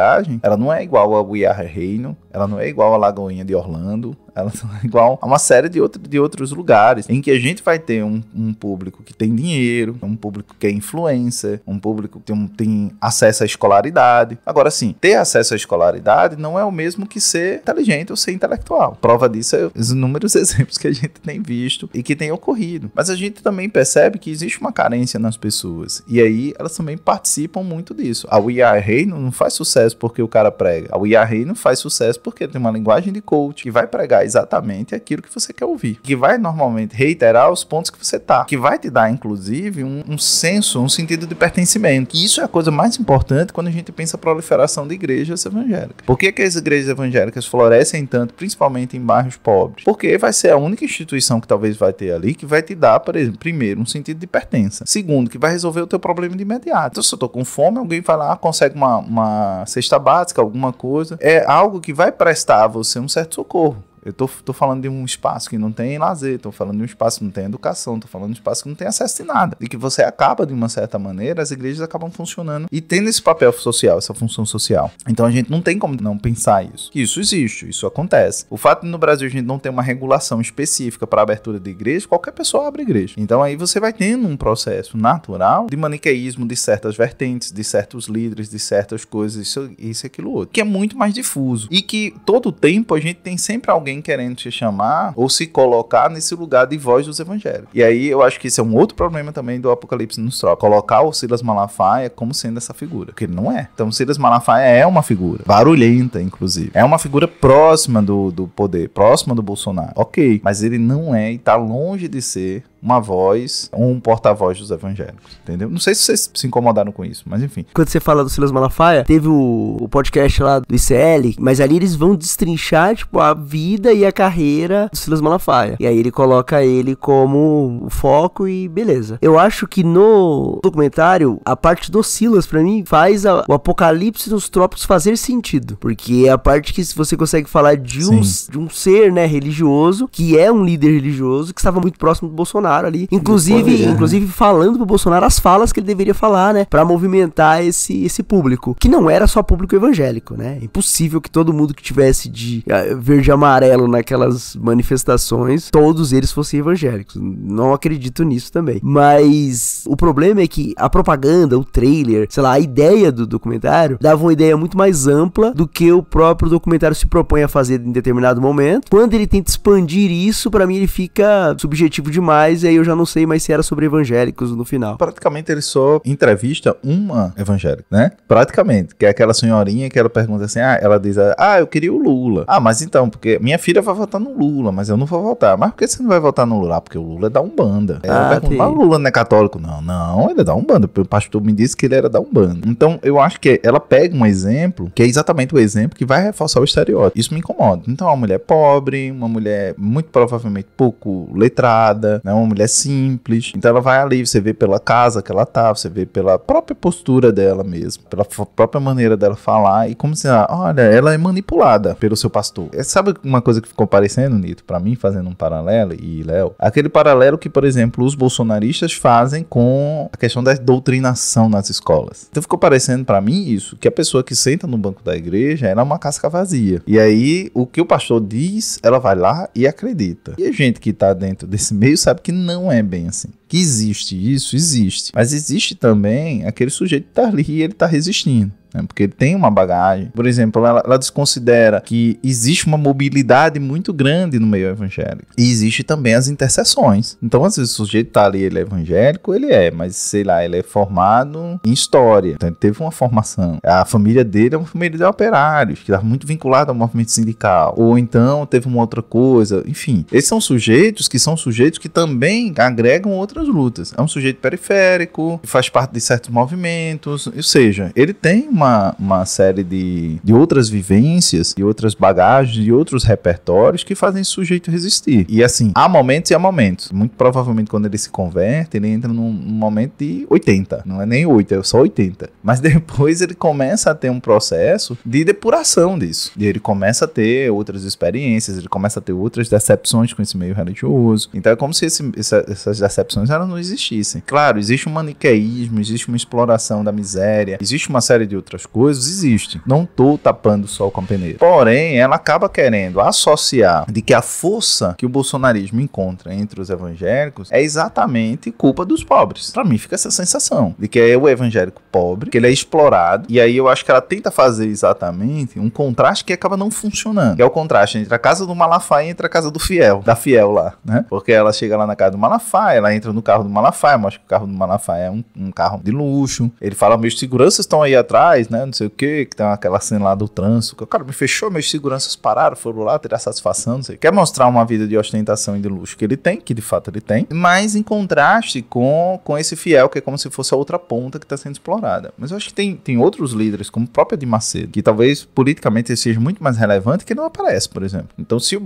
ela não é igual a We Are Reino, ela não é igual a Lagoinha de Orlando, ela não é igual a uma série de outros lugares, em que a gente vai ter um público que tem dinheiro, um público que é influencer, um público que tem acesso à escolaridade. Agora sim, ter acesso à escolaridade não é o mesmo que ser inteligente ou ser intelectual. Prova disso é os inúmeros exemplos que a gente tem visto e que tem ocorrido. Mas a gente também percebe que existe uma carência nas pessoas, e aí elas também participam muito disso. A We Are Reino não faz sucesso porque o cara prega. A We Are Reino faz sucesso porque tem uma linguagem de coach que vai pregar exatamente aquilo que você quer ouvir, que vai normalmente reiterar os pontos que você tá, que vai te dar inclusive um senso, um sentido de pertencimento. E isso é a coisa mais importante quando a gente pensa a proliferação de igrejas evangélicas. Por que as igrejas evangélicas florescem tanto, principalmente em bairros pobres? Porque vai ser a única instituição que talvez vai ter ali que vai te dar, por exemplo, primeiro, um sentido de pertença. Segundo, que vai resolver o teu problema de imediato. Então, se eu tô com fome, alguém vai lá, consegue uma cesta básica, alguma coisa. É algo que vai prestar a você um certo socorro. Eu tô falando de um espaço que não tem lazer, tô falando de um espaço que não tem educação, tô falando de um espaço que não tem acesso a nada. E que você acaba, de uma certa maneira, as igrejas acabam funcionando e tendo esse papel social, essa função social. Então a gente não tem como não pensar isso. Que isso existe, isso acontece. O fato de no Brasil a gente não ter uma regulação específica para abertura de igreja, qualquer pessoa abre igreja. Então aí você vai tendo um processo natural de maniqueísmo de certas vertentes, de certos líderes, de certas coisas, isso e aquilo outro, que é muito mais difuso. E que todo tempo a gente tem sempre alguém querendo te chamar ou se colocar nesse lugar de voz dos evangélicos. E aí eu acho que esse é um outro problema também do Apocalipse nos Trópicos. Colocar o Silas Malafaia como sendo essa figura, porque ele não é. Então o Silas Malafaia é uma figura barulhenta, inclusive. É uma figura próxima do poder, próxima do Bolsonaro. Ok, mas ele não é e tá longe de ser uma voz ou um porta-voz dos evangélicos, entendeu? Não sei se vocês se incomodaram com isso, mas enfim. Quando você fala do Silas Malafaia, teve o podcast lá do ICL, mas ali eles vão destrinchar, tipo, a vida e a carreira do Silas Malafaia. E aí ele coloca ele como o foco e beleza. Eu acho que no documentário, a parte do Silas, pra mim, faz o Apocalipse nos Trópicos fazer sentido. Porque é a parte que você consegue falar de um ser, né, religioso, que é um líder religioso, que estava muito próximo do Bolsonaro ali, inclusive falando pro Bolsonaro as falas que ele deveria falar, né, pra movimentar esse público, que não era só público evangélico, né, impossível que todo mundo que tivesse de verde e amarelo naquelas manifestações, todos eles fossem evangélicos, não acredito nisso também, mas o problema é que a propaganda, o trailer, sei lá, a ideia do documentário, dava uma ideia muito mais ampla do que o próprio documentário se propõe a fazer em determinado momento. Quando ele tenta expandir isso, pra mim ele fica subjetivo demais, e aí eu já não sei mais se era sobre evangélicos no final. Praticamente ele só entrevista uma evangélica, né? Praticamente, que é aquela senhorinha que ela pergunta assim, ela diz, eu queria o Lula. Mas então, porque minha filha vai votar no Lula, mas eu não vou votar. Mas por que você não vai votar no Lula? Porque o Lula é da Umbanda. Ela pergunta, mas o Lula não é católico? Não, ele é da Umbanda. O pastor me disse que ele era da Umbanda. Então, eu acho que ela pega um exemplo, que é exatamente o exemplo que vai reforçar o estereótipo. Isso me incomoda. Então, uma mulher pobre, uma mulher muito provavelmente pouco letrada, né? Uma mulher simples, então ela vai ali, você vê pela casa que ela tá, você vê pela própria postura dela mesmo, pela própria maneira dela falar, e como se, olha, ela é manipulada pelo seu pastor. Sabe uma coisa que ficou parecendo, Nito, pra mim, fazendo um paralelo, e Léo, aquele paralelo que, por exemplo, os bolsonaristas fazem com a questão da doutrinação nas escolas. Então ficou parecendo pra mim isso, que a pessoa que senta no banco da igreja, ela é uma casca vazia, e aí o que o pastor diz, ela vai lá e acredita. E a gente que tá dentro desse meio sabe que não é bem assim. Que existe isso, existe. Mas existe também aquele sujeito que tá ali e ele tá resistindo, né? Porque ele tem uma bagagem. Por exemplo, ela desconsidera que existe uma mobilidade muito grande no meio evangélico. E existe também as intercessões. Então, às vezes, o sujeito tá ali, ele é evangélico, ele é, mas sei lá, ele é formado em história. Então, ele teve uma formação. A família dele é uma família de operários, que tá muito vinculada ao movimento sindical. Ou então, teve uma outra coisa. Enfim, esses são sujeitos que também agregam outras lutas. É um sujeito periférico, que faz parte de certos movimentos, ou seja, ele tem uma série de outras vivências, de outras bagagens, de outros repertórios que fazem esse sujeito resistir. E assim, há momentos e há momentos. Muito provavelmente quando ele se converte, ele entra num momento de 80. Não é nem 8, é só 80. Mas depois ele começa a ter um processo de depuração disso. E ele começa a ter outras experiências, ele começa a ter outras decepções com esse meio religioso. Então é como se essas decepções elas não existissem. Claro, existe um maniqueísmo, existe uma exploração da miséria, existe uma série de outras coisas, existe. Não tô tapando o sol com a peneira. Porém, ela acaba querendo associar de que a força que o bolsonarismo encontra entre os evangélicos é exatamente culpa dos pobres. Pra mim fica essa sensação de que é o evangélico pobre, que ele é explorado, e aí eu acho que ela tenta fazer exatamente um contraste que acaba não funcionando, que é o contraste entre a casa do Malafaia e entre a casa do fiel, da fiel lá, né? Porque ela chega lá na casa do Malafaia, ela entra no carro do Malafaia, mostra que o carro do Malafaia é um carro de luxo, ele fala, meus seguranças estão aí atrás, né, não sei o que tem aquela cena lá do trânsito, o cara me fechou, meus seguranças pararam, foram lá tirar satisfação, não sei. Quer mostrar uma vida de ostentação e de luxo que ele tem, que de fato ele tem, mas em contraste com esse fiel, que é como se fosse a outra ponta que está sendo explorada. Mas eu acho que tem outros líderes, como o próprio Edir Macedo, que talvez politicamente seja muito mais relevante, que não aparece, por exemplo. Então se o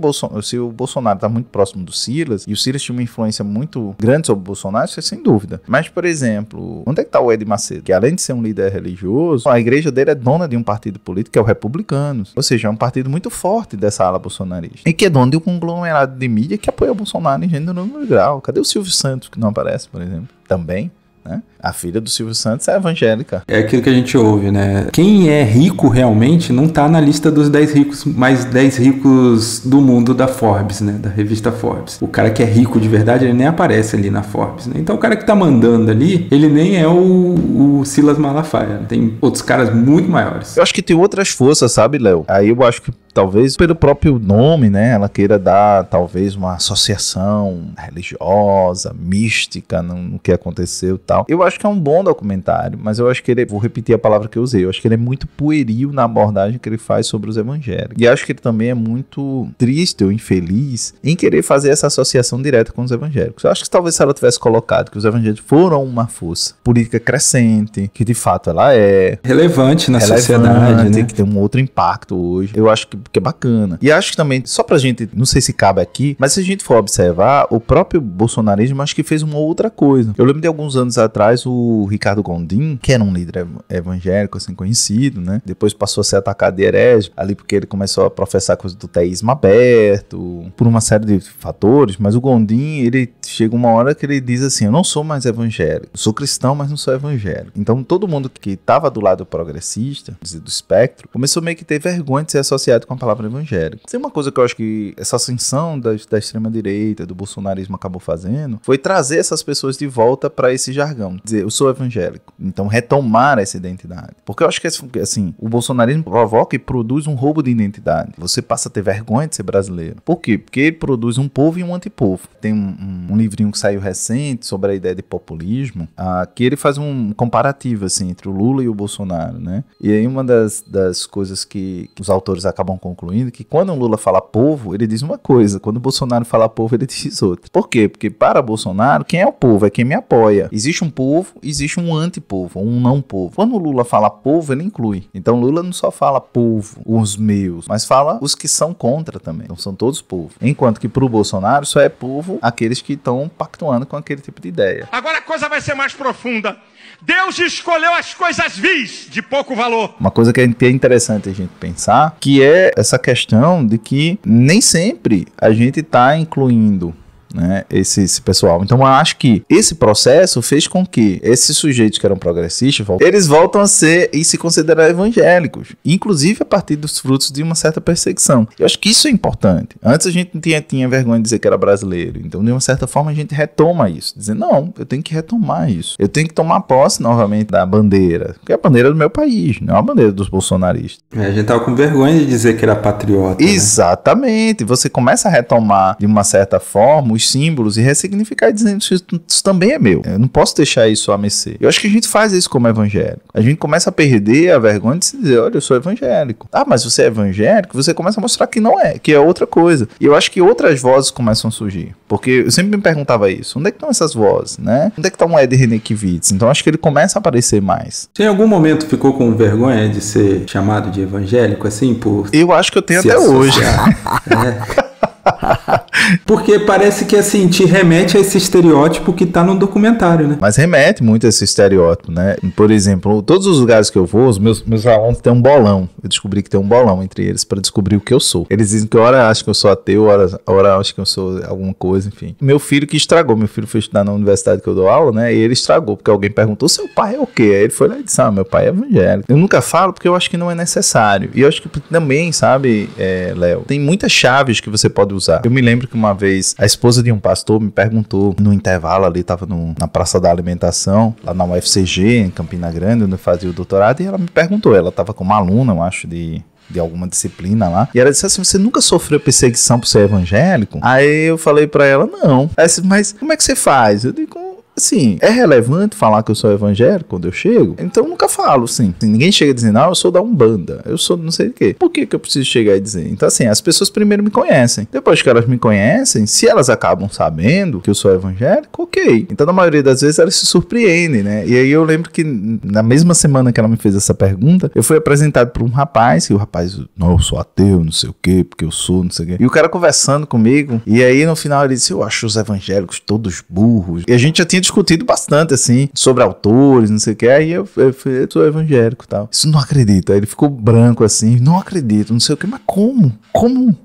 Bolsonaro está muito próximo do Silas, e o Silas tinha uma influência muito grande sobre o Bolsonaro, isso é sem dúvida. Mas, por exemplo, onde é que está o Edir Macedo? Que além de ser um líder religioso, a igreja dele é dona de um partido político, que é o Republicanos. Ou seja, é um partido muito forte dessa ala bolsonarista. E que é dono de um conglomerado de mídia que apoia o Bolsonaro em gênero, número e grau. Cadê o Silvio Santos, que não aparece, por exemplo? Também. Né? A filha do Silvio Santos é evangélica. É aquilo que a gente ouve, né? Quem é rico realmente não tá na lista dos 10 ricos, mais 10 ricos do mundo da Forbes, né? Da revista Forbes. O cara que é rico de verdade, ele nem aparece ali na Forbes, né? Então o cara que tá mandando ali, ele nem é o Silas Malafaia. Tem outros caras muito maiores. Eu acho que tem outras forças, sabe, Léo? Aí eu acho que talvez pelo próprio nome, né, ela queira dar talvez uma associação religiosa, mística no que aconteceu e tal. Eu acho que é um bom documentário, mas eu acho que ele, vou repetir a palavra que eu usei, eu acho que ele é muito pueril na abordagem que ele faz sobre os evangélicos. E acho que ele também é muito triste ou infeliz em querer fazer essa associação direta com os evangélicos. Eu acho que talvez se ela tivesse colocado que os evangélicos foram uma força política crescente, que de fato ela é relevante na sociedade, né? Que tem um outro impacto hoje. Eu acho que é bacana. E acho que também, só pra gente, não sei se cabe aqui, mas se a gente for observar, o próprio bolsonarismo acho que fez uma outra coisa. Eu lembro de alguns anos atrás, o Ricardo Gondim, que era um líder evangélico, assim, conhecido, né? Depois passou a ser atacado de herege, ali porque ele começou a professar coisa do teísmo aberto, por uma série de fatores, mas o Gondim, ele chega uma hora que ele diz assim, eu não sou mais evangélico, eu sou cristão, mas não sou evangélico. Então todo mundo que tava do lado progressista, do espectro, começou meio que ter vergonha de ser associado com a palavra evangélico. Tem uma coisa que eu acho que essa ascensão da extrema-direita, do bolsonarismo acabou fazendo, foi trazer essas pessoas de volta para esse jargão, dizer, eu sou evangélico. Então retomar essa identidade. Porque eu acho que assim, o bolsonarismo provoca e produz um roubo de identidade. Você passa a ter vergonha de ser brasileiro. Por quê? Porque ele produz um povo e um antipovo. Tem um livrinho que saiu recente sobre a ideia de populismo, que ele faz um comparativo assim, entre o Lula e o Bolsonaro, né? E aí uma das coisas que os autores acabam concluindo que quando o Lula fala povo, ele diz uma coisa, quando o Bolsonaro fala povo, ele diz outra. Por quê? Porque para Bolsonaro, quem é o povo? É quem me apoia. Existe um povo, existe um antipovo, um não povo. Quando o Lula fala povo, ele inclui. Então Lula não só fala povo, os meus, mas fala os que são contra também. Então são todos povo. Enquanto que pro Bolsonaro só é povo aqueles que estão pactuando com aquele tipo de ideia. Agora a coisa vai ser mais profunda. Deus escolheu as coisas vis, de pouco valor. Uma coisa que é interessante a gente pensar, que é essa questão de que nem sempre a gente está incluindo, né, esse pessoal. Então eu acho que esse processo fez com que esses sujeitos que eram progressistas, eles voltam a ser e se considerar evangélicos, inclusive a partir dos frutos de uma certa perseguição. Eu acho que isso é importante. Antes a gente tinha vergonha de dizer que era brasileiro, então de uma certa forma a gente retoma isso, dizendo, não, eu tenho que retomar isso. Eu tenho que tomar posse novamente da bandeira, que é a bandeira do meu país, não é a bandeira dos bolsonaristas. A gente tava com vergonha de dizer que era patriota. Exatamente. Né? Você começa a retomar de uma certa forma os símbolos e ressignificar dizendo isso também é meu. Eu não posso deixar isso a mercê. Eu acho que a gente faz isso como evangélico. A gente começa a perder a vergonha de se dizer, olha, eu sou evangélico. Ah, mas você é evangélico? Você começa a mostrar que não é, que é outra coisa. E eu acho que outras vozes começam a surgir. Porque eu sempre me perguntava isso. Onde é que estão essas vozes, né? Onde é que está um Ed Renekiewicz? Então acho que ele começa a aparecer mais. Você em algum momento ficou com vergonha de ser chamado de evangélico, assim, por... Eu acho que eu tenho até hoje. Porque parece que assim te remete a esse estereótipo que tá no documentário, né? Mas remete muito a esse estereótipo, né? Por exemplo, todos os lugares que eu vou, os meus alunos têm um bolão. Eu descobri que tem um bolão entre eles para descobrir o que eu sou. Eles dizem que hora acham que eu sou ateu, hora acham que eu sou alguma coisa, enfim. Meu filho que estragou, meu filho foi estudar na universidade que eu dou aula, né? E ele estragou, porque alguém perguntou, seu pai é o quê? Aí ele foi lá e disse, meu pai é evangélico. Eu nunca falo porque eu acho que não é necessário. E eu acho que também, sabe, Léo, tem muitas chaves que você pode usar. Eu me lembro que uma vez a esposa de um pastor me perguntou no intervalo ali, tava na Praça da Alimentação, lá na UFCG, em Campina Grande, onde eu fazia o doutorado, e ela me perguntou, ela tava como aluna, eu acho, de alguma disciplina lá, e ela disse assim, você nunca sofreu perseguição por ser evangélico? Aí eu falei pra ela, não. Aí disse, mas como é que você faz? Eu digo, assim, é relevante falar que eu sou evangélico quando eu chego? Então eu nunca falo, assim. Ninguém chega dizendo, eu sou da Umbanda, eu sou não sei o quê. Por que eu preciso chegar e dizer? Então, assim, as pessoas primeiro me conhecem. Depois que elas me conhecem, se elas acabam sabendo que eu sou evangélico, ok. Então, na maioria das vezes, elas se surpreendem, né? E aí eu lembro que na mesma semana que ela me fez essa pergunta, eu fui apresentado por um rapaz, e o rapaz, não, eu sou ateu, não sei o quê, porque eu sou, não sei o quê. E o cara conversando comigo, e aí no final ele disse, eu acho os evangélicos todos burros. E a gente já tinha discutido bastante, assim, sobre autores, não sei o que. Aí eu sou evangélico e tal. Isso não acredito. Aí ele ficou branco assim, não acredito, não sei o que. Mas como? Como?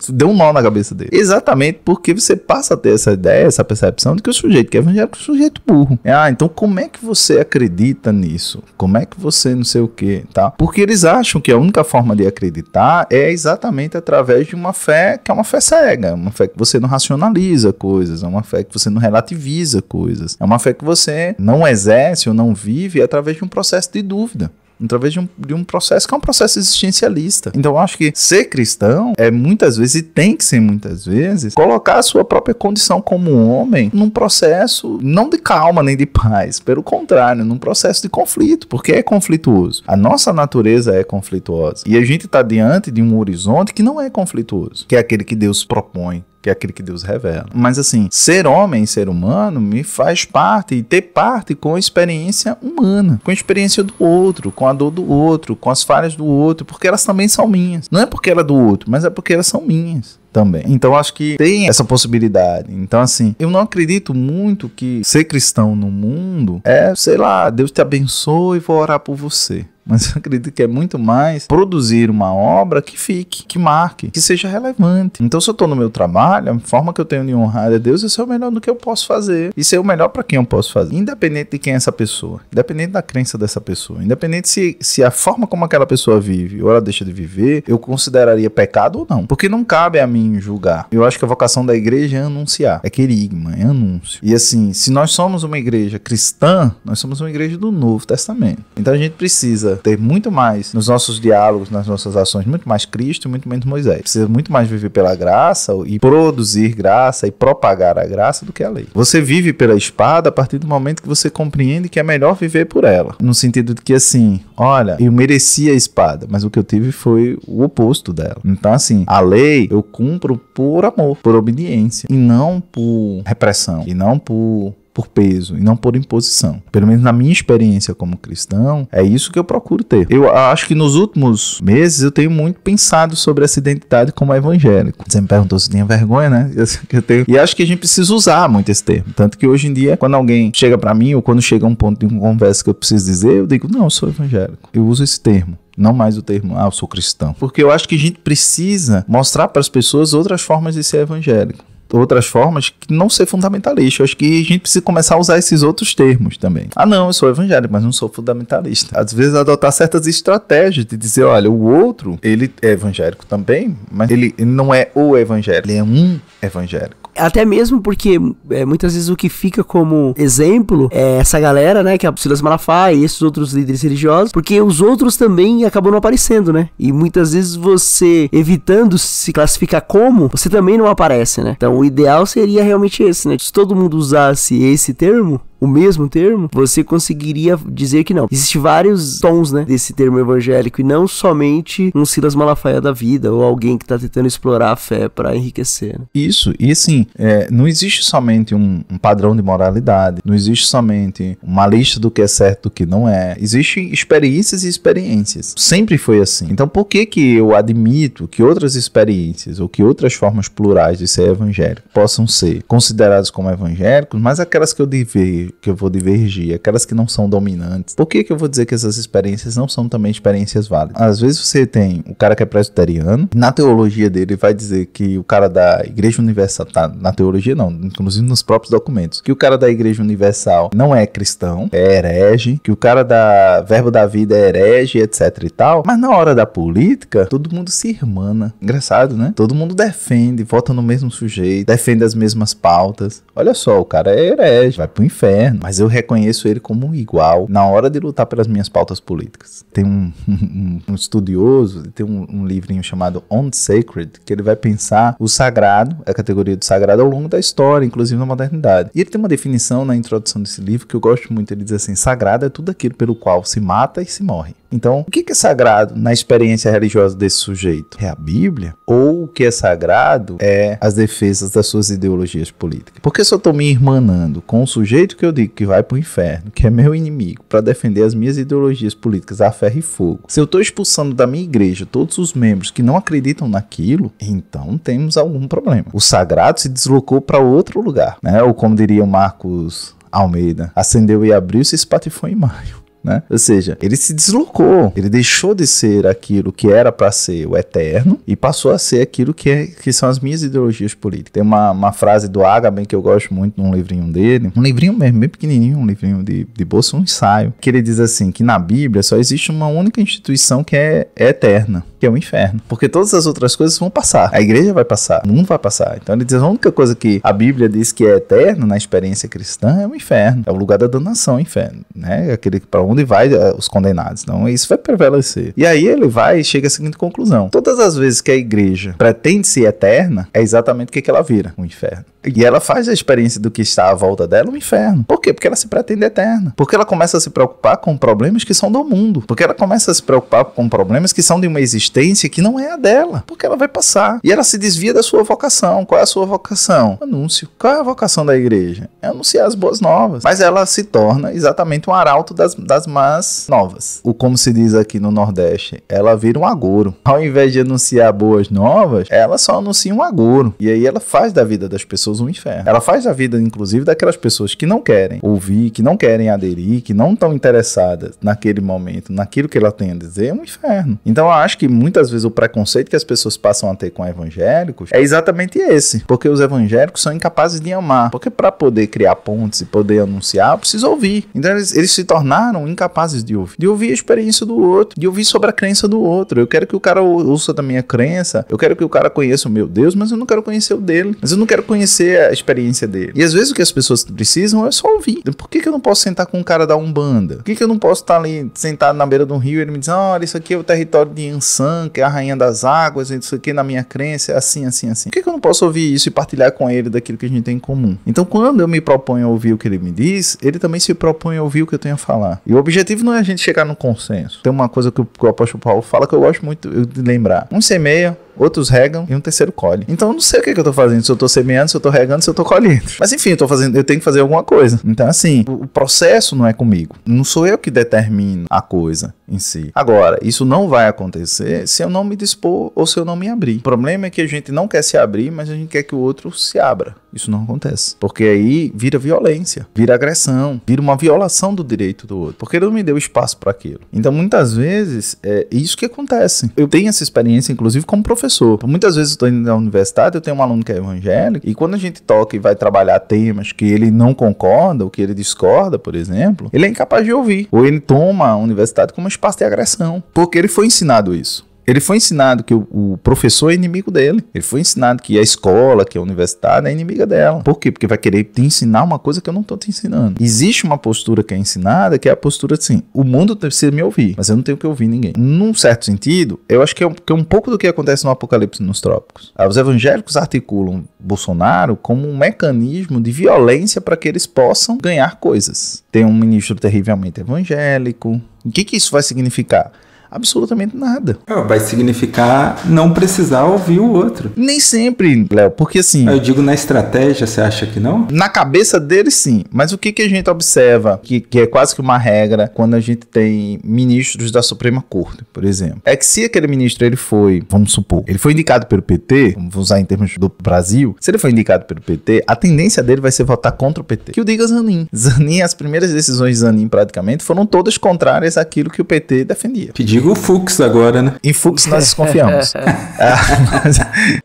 Deu um nó na cabeça dele. Exatamente porque você passa a ter essa ideia, essa percepção de que o sujeito que é evangélico é um sujeito burro. Então como é que você acredita nisso? Como é que você não sei o que, tá? Porque eles acham que a única forma de acreditar é exatamente através de uma fé que é uma fé cega, uma fé que você não racionaliza coisas, é uma fé que você não relativiza coisas, é uma fé que você não exerce ou não vive através de um processo de dúvida. Através de um processo que é um processo existencialista. Então eu acho que ser cristão é muitas vezes, e tem que ser muitas vezes, colocar a sua própria condição como homem num processo não de calma nem de paz, pelo contrário, num processo de conflito, porque é conflituoso. A nossa natureza é conflituosa e a gente está diante de um horizonte que não é conflituoso, que é aquele que Deus propõe, que é aquele que Deus revela. Mas assim, ser homem, ser humano, me faz parte e ter parte com a experiência humana, com a experiência do outro, com a dor do outro, com as falhas do outro, porque elas também são minhas. Não é porque ela é do outro, mas é porque elas são minhas também. Então acho que tem essa possibilidade. Então assim, eu não acredito muito que ser cristão no mundo é, sei lá, Deus te abençoe e vou orar por você. Mas eu acredito que é muito mais produzir uma obra que fique, que marque, que seja relevante. Então se eu estou no meu trabalho, a forma que eu tenho de honrar a Deus é ser o melhor do que eu posso fazer. E ser o melhor para quem eu posso fazer. Independente de quem é essa pessoa. Independente da crença dessa pessoa. Independente se a forma como aquela pessoa vive ou ela deixa de viver, eu consideraria pecado ou não. Porque não cabe a mim julgar. Eu acho que a vocação da igreja é anunciar. É querigma, é anúncio. E assim, se nós somos uma igreja cristã, nós somos uma igreja do Novo Testamento. Então a gente precisa ter muito mais nos nossos diálogos, nas nossas ações, muito mais Cristo e muito menos Moisés. Precisa muito mais viver pela graça e produzir graça e propagar a graça do que a lei. Você vive pela espada a partir do momento que você compreende que é melhor viver por ela. No sentido de que assim, olha, eu merecia a espada, mas o que eu tive foi o oposto dela. Então assim, a lei eu cumpro por amor, por obediência e não por repressão e não por peso e não por imposição. Pelo menos na minha experiência como cristão, é isso que eu procuro ter. Eu acho que nos últimos meses eu tenho muito pensado sobre essa identidade como evangélico. Você me perguntou se eu tinha vergonha, né? Eu tenho. E acho que a gente precisa usar muito esse termo. Tanto que hoje em dia, quando alguém chega pra mim ou quando chega um ponto de uma conversa que eu preciso dizer, eu digo, não, eu sou evangélico. Eu uso esse termo. Não mais o termo, eu sou cristão. Porque eu acho que a gente precisa mostrar para as pessoas outras formas de ser evangélico. Outras formas que não ser fundamentalista. Eu acho que a gente precisa começar a usar esses outros termos também. Não, eu sou evangélico, mas não sou fundamentalista. Às vezes adotar certas estratégias de dizer, olha, o outro, ele é evangélico também, mas ele não é o evangélico, ele é um evangélico. Até mesmo porque muitas vezes o que fica como exemplo é essa galera, né, que é a Silas Malafaia e esses outros líderes religiosos, porque os outros também acabam não aparecendo, né? E muitas vezes você, evitando se classificar como, você também não aparece, né? Então o ideal seria realmente esse, né? Se todo mundo usasse esse termo, o mesmo termo, você conseguiria dizer que não. Existem vários tons, né, desse termo evangélico e não somente um Silas Malafaia da vida ou alguém que está tentando explorar a fé para enriquecer. Né? Isso, e assim, não existe somente um padrão de moralidade, não existe somente uma lista do que é certo e do que não é. Existem experiências e experiências. Sempre foi assim. Então por que eu admito que outras experiências ou que outras formas plurais de ser evangélico possam ser consideradas como evangélicos, mas aquelas que eu vou divergir, aquelas que não são dominantes. Por que eu vou dizer que essas experiências não são também experiências válidas? Às vezes você tem o cara que é presbiteriano, na teologia dele vai dizer que o cara da Igreja Universal, na teologia não, inclusive nos próprios documentos, que o cara da Igreja Universal não é cristão, é herege, que o cara da Verbo da Vida é herege, etc e tal, mas na hora da política, todo mundo se irmana. Engraçado, né? Todo mundo defende, vota no mesmo sujeito, defende as mesmas pautas. Olha só, o cara é herege, vai pro inferno, mas eu reconheço ele como igual na hora de lutar pelas minhas pautas políticas. Tem um estudioso, tem um livrinho chamado On Sacred, que ele vai pensar o sagrado, a categoria do sagrado ao longo da história, inclusive na modernidade. E ele tem uma definição na introdução desse livro que eu gosto muito. Ele diz assim, sagrado é tudo aquilo pelo qual se mata e se morre. Então, o que é sagrado na experiência religiosa desse sujeito? É a Bíblia? Ou o que é sagrado é as defesas das suas ideologias políticas? Porque se eu estou me irmanando com o sujeito que eu digo que vai para o inferno, que é meu inimigo, para defender as minhas ideologias políticas a ferro e fogo, se eu estou expulsando da minha igreja todos os membros que não acreditam naquilo, então temos algum problema. O sagrado se deslocou para outro lugar, né? Ou como diria o Marcos Almeida. Acendeu e abriu, se espatifou em maio. Né? Ou seja, ele se deslocou, ele deixou de ser aquilo que era para ser o eterno e passou a ser aquilo que são as minhas ideologias políticas. Tem uma frase do Agamben que eu gosto muito num livrinho dele, um livrinho mesmo, bem pequenininho, um livrinho de bolsa, um ensaio, que ele diz assim, que na Bíblia só existe uma única instituição que é eterna, que é o inferno, porque todas as outras coisas vão passar, a igreja vai passar, o mundo vai passar. Então ele diz, a única coisa que a Bíblia diz que é eterno na experiência cristã é o inferno, é o lugar da danação, o inferno, né? Aquele para onde vai os condenados. Então isso vai prevalecer. E aí ele vai e chega à seguinte conclusão: todas as vezes que a igreja pretende ser eterna, é exatamente o que ela vira, o inferno. E ela faz a experiência do que está à volta dela um inferno. Por quê? Porque ela se pretende eterna. Porque ela começa a se preocupar com problemas que são do mundo. Porque ela começa a se preocupar com problemas que são de uma existência que não é a dela. Porque ela vai passar. E ela se desvia da sua vocação. Qual é a sua vocação? Anúncio. Qual é a vocação da igreja? É anunciar as boas novas. Mas ela se torna exatamente um arauto das más novas. O como se diz aqui no Nordeste, ela vira um agouro. Ao invés de anunciar boas novas, ela só anuncia um agouro. E aí ela faz da vida das pessoas um inferno. Ela faz a vida, inclusive, daquelas pessoas que não querem ouvir, que não querem aderir, que não estão interessadas naquele momento, naquilo que ela tem a dizer, um inferno. Então eu acho que muitas vezes o preconceito que as pessoas passam a ter com evangélicos é exatamente esse, porque os evangélicos são incapazes de amar, porque para poder criar pontes e poder anunciar, precisa ouvir. Então eles se tornaram incapazes de ouvir a experiência do outro, de ouvir sobre a crença do outro. Eu quero que o cara ouça da minha crença, eu quero que o cara conheça o meu Deus, mas eu não quero conhecer o dele, mas eu não quero conhecer a experiência dele. E às vezes o que as pessoas precisam é só ouvir. Por que eu não posso sentar com um cara da Umbanda? Por que eu não posso estar ali sentado na beira de um rio e ele me diz, olha, isso aqui é o território de Yansan, que é a rainha das águas, isso aqui na minha crença é assim, assim, assim. Por que eu não posso ouvir isso e partilhar com ele daquilo que a gente tem em comum? Então quando eu me proponho a ouvir o que ele me diz, ele também se propõe a ouvir o que eu tenho a falar. E o objetivo não é a gente chegar no consenso. Tem uma coisa que o apóstolo Paulo fala que eu gosto muito de lembrar. Um semeia, outros regam e um terceiro colhe. Então eu não sei o que eu tô fazendo, se eu tô semeando, se eu tô regando, se eu tô colhendo. Mas enfim, eu tenho que fazer alguma coisa. Então assim, o processo não é comigo. Não sou eu que determino a coisa em si. Agora, isso não vai acontecer se eu não me dispor ou se eu não me abrir. O problema é que a gente não quer se abrir, mas a gente quer que o outro se abra. Isso não acontece. Porque aí vira violência, vira agressão, vira uma violação do direito do outro. Porque ele não me deu espaço para aquilo. Então muitas vezes é isso que acontece. Eu tenho essa experiência, inclusive, como professor. Muitas vezes eu estou indo na universidade, eu tenho um aluno que é evangélico, e quando a gente toca e vai trabalhar temas que ele não concorda, ou que ele discorda, por exemplo, ele é incapaz de ouvir. Ou ele toma a universidade como um espaço de agressão, porque ele foi ensinado isso. Ele foi ensinado que o professor é inimigo dele. Ele foi ensinado que a escola, que a universidade é inimiga dela. Por quê? Porque vai querer te ensinar uma coisa que eu não estou te ensinando. Existe uma postura que é ensinada, que é a postura assim, o mundo precisa me ouvir, mas eu não tenho que ouvir ninguém. Num certo sentido, eu acho que é um pouco do que acontece no Apocalipse nos Trópicos. Os evangélicos articulam Bolsonaro como um mecanismo de violência para que eles possam ganhar coisas. Tem um ministro terrivelmente evangélico. O que isso vai significar? Absolutamente nada. Vai significar não precisar ouvir o outro. Nem sempre, Léo, porque assim... Eu digo na estratégia, você acha que não? Na cabeça deles, sim. Mas o que a gente observa, que é quase que uma regra, quando a gente tem ministros da Suprema Corte, por exemplo, é que se aquele ministro, ele foi, vamos supor, ele foi indicado pelo PT, vamos usar em termos do Brasil, se ele foi indicado pelo PT, a tendência dele vai ser votar contra o PT. Que o diga Zanin. Zanin, as primeiras decisões de Zanin, praticamente, foram todas contrárias àquilo que o PT defendia. Digo o Fux agora, né? Em Fux nós desconfiamos.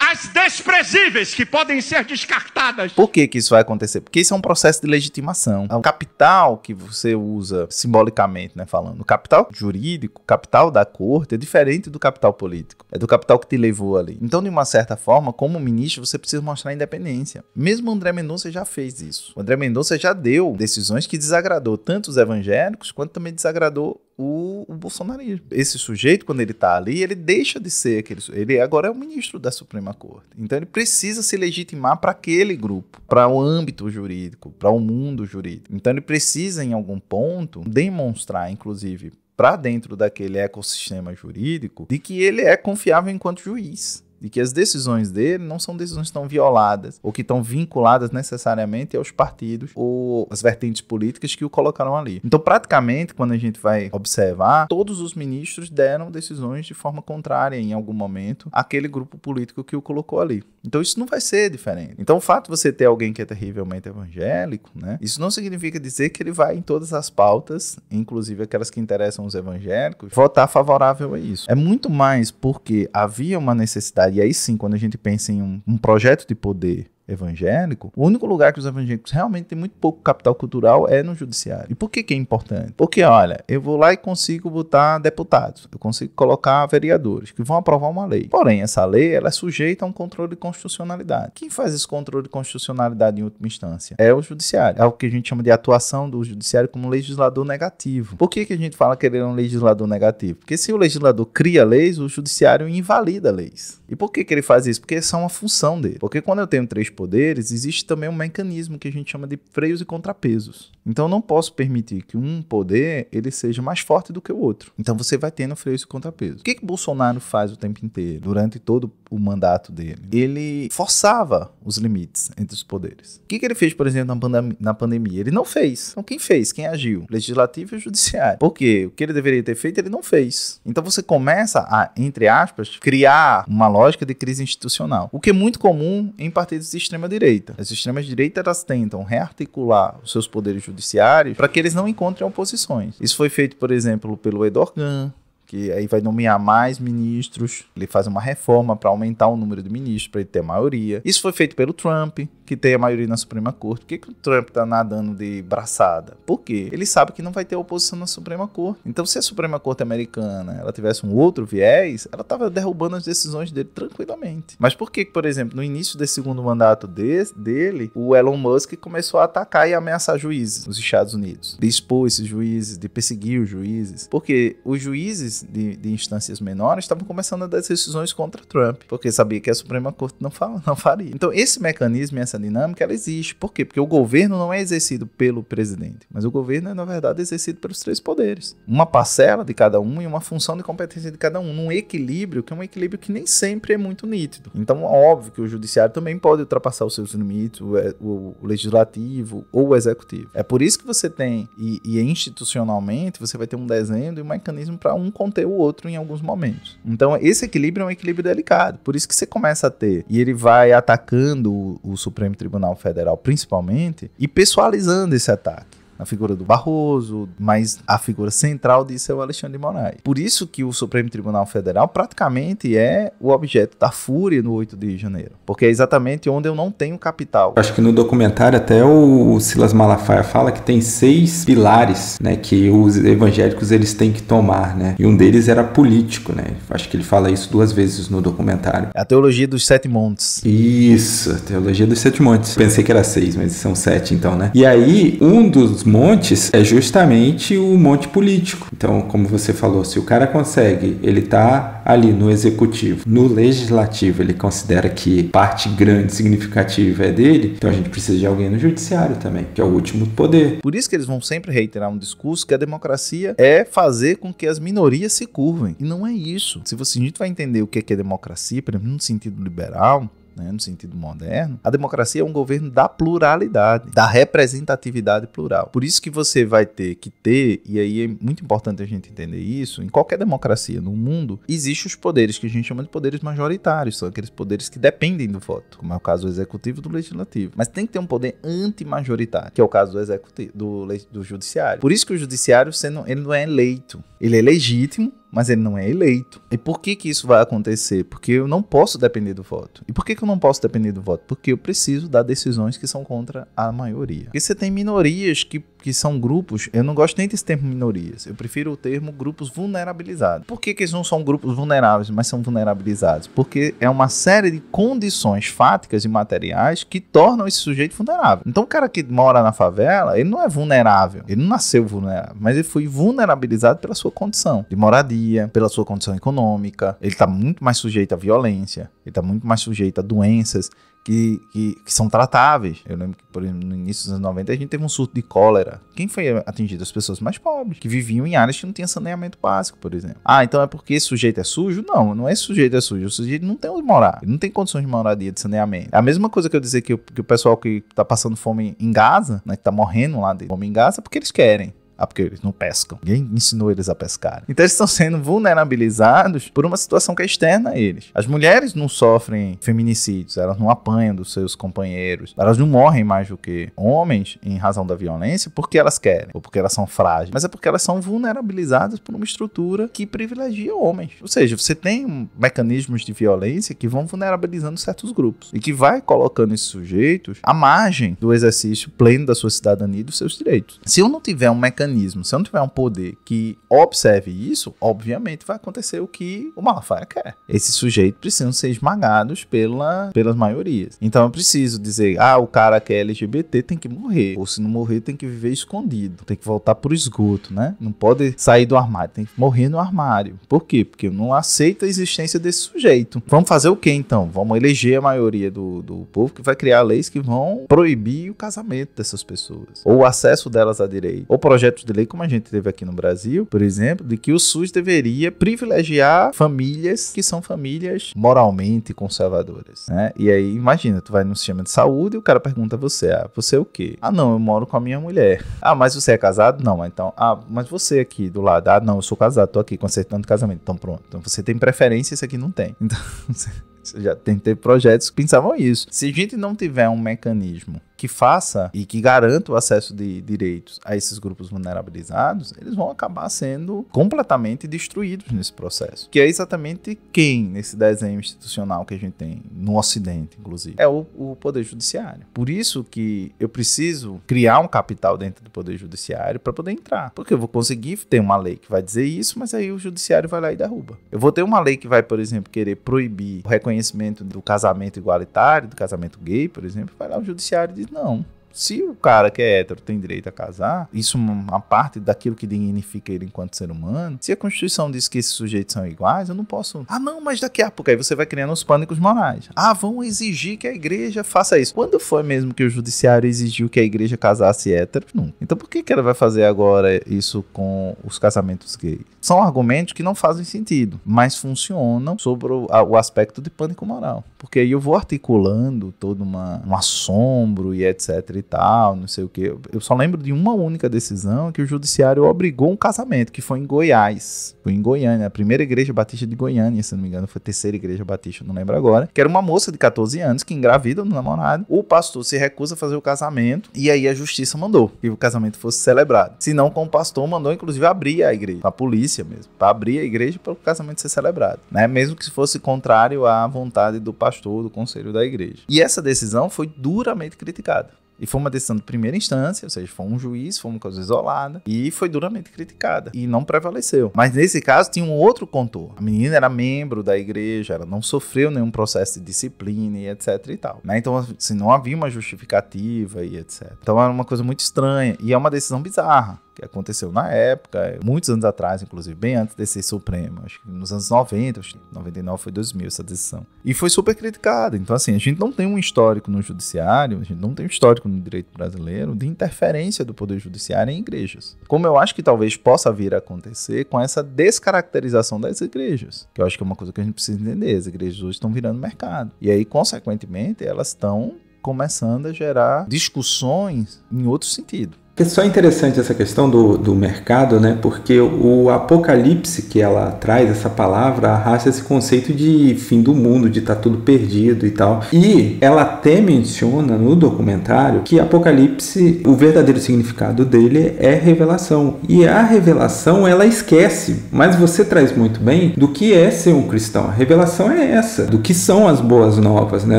As desprezíveis que podem ser descartadas. Por que isso vai acontecer? Porque isso é um processo de legitimação. O capital que você usa simbolicamente, né, falando, o capital jurídico, o capital da corte é diferente do capital político. É do capital que te levou ali. Então, de uma certa forma, como ministro, você precisa mostrar independência. Mesmo o André Mendonça já fez isso. O André Mendonça já deu decisões que desagradou tanto os evangélicos, quanto também desagradou o bolsonarismo. Esse sujeito, quando ele tá ali, ele deixa de ser aquele... Ele agora é o ministro da Suprema Corte. Então ele precisa se legitimar para aquele grupo, para o âmbito jurídico, para o mundo jurídico. Então ele precisa, em algum ponto, demonstrar, inclusive, para dentro daquele ecossistema jurídico, de que ele é confiável enquanto juiz. de que as decisões dele não são decisões tão violadas ou que estão vinculadas necessariamente aos partidos ou às vertentes políticas que o colocaram ali. Então, praticamente, quando a gente vai observar, todos os ministros deram decisões de forma contrária em algum momento àquele grupo político que o colocou ali. Então, isso não vai ser diferente. Então, o fato de você ter alguém que é terrivelmente evangélico, né, isso não significa dizer que ele vai em todas as pautas, inclusive aquelas que interessam os evangélicos, votar favorável a isso. É muito mais porque havia uma necessidade, e aí sim, quando a gente pensa em um projeto de poder evangélico, o único lugar que os evangélicos realmente têm muito pouco capital cultural é no judiciário. E por que é importante? Porque, olha, eu vou lá e consigo botar deputados, eu consigo colocar vereadores que vão aprovar uma lei. Porém, essa lei, ela é sujeita a um controle de constitucionalidade. Quem faz esse controle de constitucionalidade em última instância? É o judiciário. É o que a gente chama de atuação do judiciário como legislador negativo. Por que a gente fala que ele é um legislador negativo? Porque se o legislador cria leis, o judiciário invalida leis. E por que ele faz isso? Porque essa é uma função dele. Porque quando eu tenho 3 poderes, existe também um mecanismo que a gente chama de freios e contrapesos. Então eu não posso permitir que um poder ele seja mais forte do que o outro. Então você vai tendo freios e contrapesos. O que Bolsonaro faz o tempo inteiro, durante todo o mandato dele? Ele forçava os limites entre os poderes. O que ele fez, por exemplo, na pandemia? Ele não fez. Então quem fez? Quem agiu? Legislativo e o judiciário. Por quê? O que ele deveria ter feito, ele não fez. Então você começa a, entre aspas, criar uma lógica de crise institucional. O que é muito comum em partidos de extrema-direita. As extremas-direitas, elas tentam rearticular os seus poderes judiciários para que eles não encontrem oposições. Isso foi feito, por exemplo, pelo Erdogan, que aí vai nomear mais ministros, ele faz uma reforma para aumentar o número de ministros, para ele ter a maioria. Isso foi feito pelo Trump, que tem a maioria na Suprema Corte. Por que o Trump tá nadando de braçada? Por quê? Ele sabe que não vai ter oposição na Suprema Corte. Então, se a Suprema Corte americana ela tivesse um outro viés, ela estava derrubando as decisões dele tranquilamente. Mas por que, por exemplo, no início desse segundo mandato dele, o Elon Musk começou a atacar e ameaçar juízes nos Estados Unidos, de expor esses juízes, de perseguir os juízes? Porque os juízes de instâncias menores estavam começando a dar decisões contra Trump, porque sabia que a Suprema Corte não faria. Então, esse mecanismo e essa dinâmica, ela existe. Por quê? Porque o governo não é exercido pelo presidente, mas o governo é, na verdade, exercido pelos 3 poderes. Uma parcela de cada um e uma função de competência de cada um, num equilíbrio, que é um equilíbrio que nem sempre é muito nítido. Então, óbvio que o judiciário também pode ultrapassar os seus limites, o legislativo ou o executivo. É por isso que você tem, e institucionalmente, você vai ter um desenho e um mecanismo para um conter o outro em alguns momentos. Então, esse equilíbrio é um equilíbrio delicado. Por isso que você começa a ter, e ele vai atacando o Supremo Tribunal Federal principalmente, e pessoalizando esse ataque. Na figura do Barroso, mas a figura central disso é o Alexandre de Moraes. Por isso que o Supremo Tribunal Federal praticamente é o objeto da fúria no 8 de janeiro. Porque é exatamente onde eu não tenho capital. Acho que no documentário até o Silas Malafaia fala que tem 6 pilares, né, que os evangélicos eles têm que tomar, né? E um deles era político, né? Acho que ele fala isso 2 vezes no documentário. A teologia dos 7 montes. Isso, a teologia dos 7 montes. Pensei que era 6, mas são 7 então, né? E aí, um dos montes é justamente o monte político. Então, como você falou, se o cara consegue, ele tá ali no executivo, no legislativo, ele considera que parte grande, significativa é dele, então a gente precisa de alguém no judiciário também, que é o último poder. Por isso que eles vão sempre reiterar um discurso que a democracia é fazer com que as minorias se curvem. E não é isso. Se a gente vai entender o que é democracia, por exemplo, no sentido liberal, né, no sentido moderno, a democracia é um governo da pluralidade, da representatividade plural. Por isso que você vai ter que ter, e aí é muito importante a gente entender isso, em qualquer democracia no mundo, existem os poderes que a gente chama de poderes majoritários, são aqueles poderes que dependem do voto, como é o caso do executivo e do legislativo. Mas tem que ter um poder antimajoritário, que é o caso do executivo, do judiciário. Por isso que o judiciário, ele não é eleito, ele é legítimo, mas ele não é eleito. E por que isso vai acontecer? Porque eu não posso depender do voto. E por que eu não posso depender do voto? Porque eu preciso dar decisões que são contra a maioria. Porque você tem minorias que são grupos, eu não gosto nem desse termo minorias, eu prefiro o termo grupos vulnerabilizados. Por que eles não são grupos vulneráveis, mas são vulnerabilizados? Porque é uma série de condições fáticas e materiais que tornam esse sujeito vulnerável. Então o cara que mora na favela, ele não é vulnerável, ele não nasceu vulnerável, mas ele foi vulnerabilizado pela sua condição de moradia, moradia, pela sua condição econômica, ele está muito mais sujeito à violência, ele está muito mais sujeito a doenças que são tratáveis. Eu lembro que, por exemplo, no início dos anos 90, a gente teve um surto de cólera. Quem foi atingido? As pessoas mais pobres, que viviam em áreas que não tinham saneamento básico, por exemplo. Então é porque esse sujeito é sujo? Não, não é esse sujeito é sujo. O sujeito não tem onde morar, ele não tem condições de moradia, de saneamento. É a mesma coisa que eu dizer que o pessoal que tá passando fome em Gaza, né, que tá morrendo lá de fome em Gaza, é porque eles querem. Porque eles não pescam. Ninguém ensinou eles a pescar. Então eles estão sendo vulnerabilizados por uma situação que é externa a eles. As mulheres não sofrem feminicídios, elas não apanham dos seus companheiros, elas não morrem mais do que homens em razão da violência porque elas querem, ou porque elas são frágeis, mas é porque elas são vulnerabilizadas por uma estrutura que privilegia homens. Ou seja, você tem mecanismos de violência que vão vulnerabilizando certos grupos e que vai colocando esses sujeitos à margem do exercício pleno da sua cidadania e dos seus direitos. Se eu não tiver um mecanismo, se eu não tiver um poder que observe isso, obviamente vai acontecer o que o Malafaia quer. Esses sujeitos precisam ser esmagados pelas maiorias. Então eu preciso dizer, o cara que é LGBT tem que morrer, ou se não morrer tem que viver escondido, tem que voltar pro esgoto, né? Não pode sair do armário, tem que morrer no armário. Por quê? Porque eu não aceito a existência desse sujeito. Vamos fazer o quê então? Vamos eleger a maioria do povo que vai criar leis que vão proibir o casamento dessas pessoas, ou o acesso delas a direito, ou projetos de lei, como a gente teve aqui no Brasil, por exemplo, de que o SUS deveria privilegiar famílias que são famílias moralmente conservadoras, né? E aí, imagina, tu vai no sistema de saúde e o cara pergunta a você, você é o quê? Não, eu moro com a minha mulher. Mas você é casado? Não, então, mas você aqui do lado, não, eu sou casado, tô aqui com certidão de casamento. Então pronto, então você tem preferência, esse aqui não tem. Então, você já tem que ter projetos que pensavam isso. Se a gente não tiver um mecanismo que faça e que garanta o acesso de direitos a esses grupos vulnerabilizados, eles vão acabar sendo completamente destruídos nesse processo. Que é exatamente quem, nesse desenho institucional que a gente tem no Ocidente, inclusive, é o Poder Judiciário. Por isso que eu preciso criar um capital dentro do Poder Judiciário para poder entrar. Porque eu vou conseguir ter uma lei que vai dizer isso, mas aí o Judiciário vai lá e derruba. Eu vou ter uma lei que vai, por exemplo, querer proibir o reconhecimento do casamento igualitário, do casamento gay, por exemplo, vai lá o Judiciário e diz, não, se o cara que é hétero tem direito a casar, isso é uma parte daquilo que dignifica ele enquanto ser humano. Se a Constituição diz que esses sujeitos são iguais, eu não posso... não, mas daqui a pouco aí você vai criando os pânicos morais. Vão exigir que a igreja faça isso. Quando foi mesmo que o Judiciário exigiu que a igreja casasse héteros? Não. Então por que ela vai fazer agora isso com os casamentos gays? São argumentos que não fazem sentido, mas funcionam sobre o aspecto de pânico moral. Porque aí eu vou articulando todo um assombro e etc e tal, não sei o que. Eu só lembro de uma única decisão que o Judiciário obrigou um casamento, que foi em Goiás. Foi em Goiânia, a primeira igreja batista de Goiânia, se não me engano, foi a terceira igreja batista, não lembro agora, que era uma moça de 14 anos que engravida no namorado. O pastor se recusa a fazer o casamento e aí a justiça mandou que o casamento fosse celebrado. Se não, como o pastor mandou, inclusive, abrir a igreja, a polícia mesmo, para abrir a igreja para o casamento ser celebrado, né? Mesmo que fosse contrário à vontade do pastor, do conselho da igreja. E essa decisão foi duramente criticada. E foi uma decisão de primeira instância, ou seja, foi um juiz, foi uma coisa isolada, e foi duramente criticada, e não prevaleceu. Mas nesse caso tinha um outro contorno. A menina era membro da igreja, ela não sofreu nenhum processo de disciplina e etc e tal, né? Então, assim, não havia uma justificativa e etc. Então era uma coisa muito estranha, e é uma decisão bizarra, que aconteceu na época, muitos anos atrás, inclusive, bem antes de ser Supremo, acho que nos anos 90, acho que 99 foi 2000 essa decisão. E foi super criticada. Então, assim, a gente não tem um histórico no judiciário, a gente não tem um histórico no direito brasileiro de interferência do Poder Judiciário em igrejas. Como eu acho que talvez possa vir a acontecer com essa descaracterização das igrejas, que eu acho que é uma coisa que a gente precisa entender. As igrejas hoje estão virando mercado. E aí, consequentemente, elas estão começando a gerar discussões em outro sentido. É só interessante essa questão do mercado, né? Porque o apocalipse que ela traz, essa palavra, arrasta esse conceito de fim do mundo, de estar tudo perdido e tal. E ela até menciona no documentário que apocalipse, o verdadeiro significado dele é revelação. E a revelação, ela esquece, mas você traz muito bem do que é ser um cristão. A revelação é essa, do que são as boas novas, né?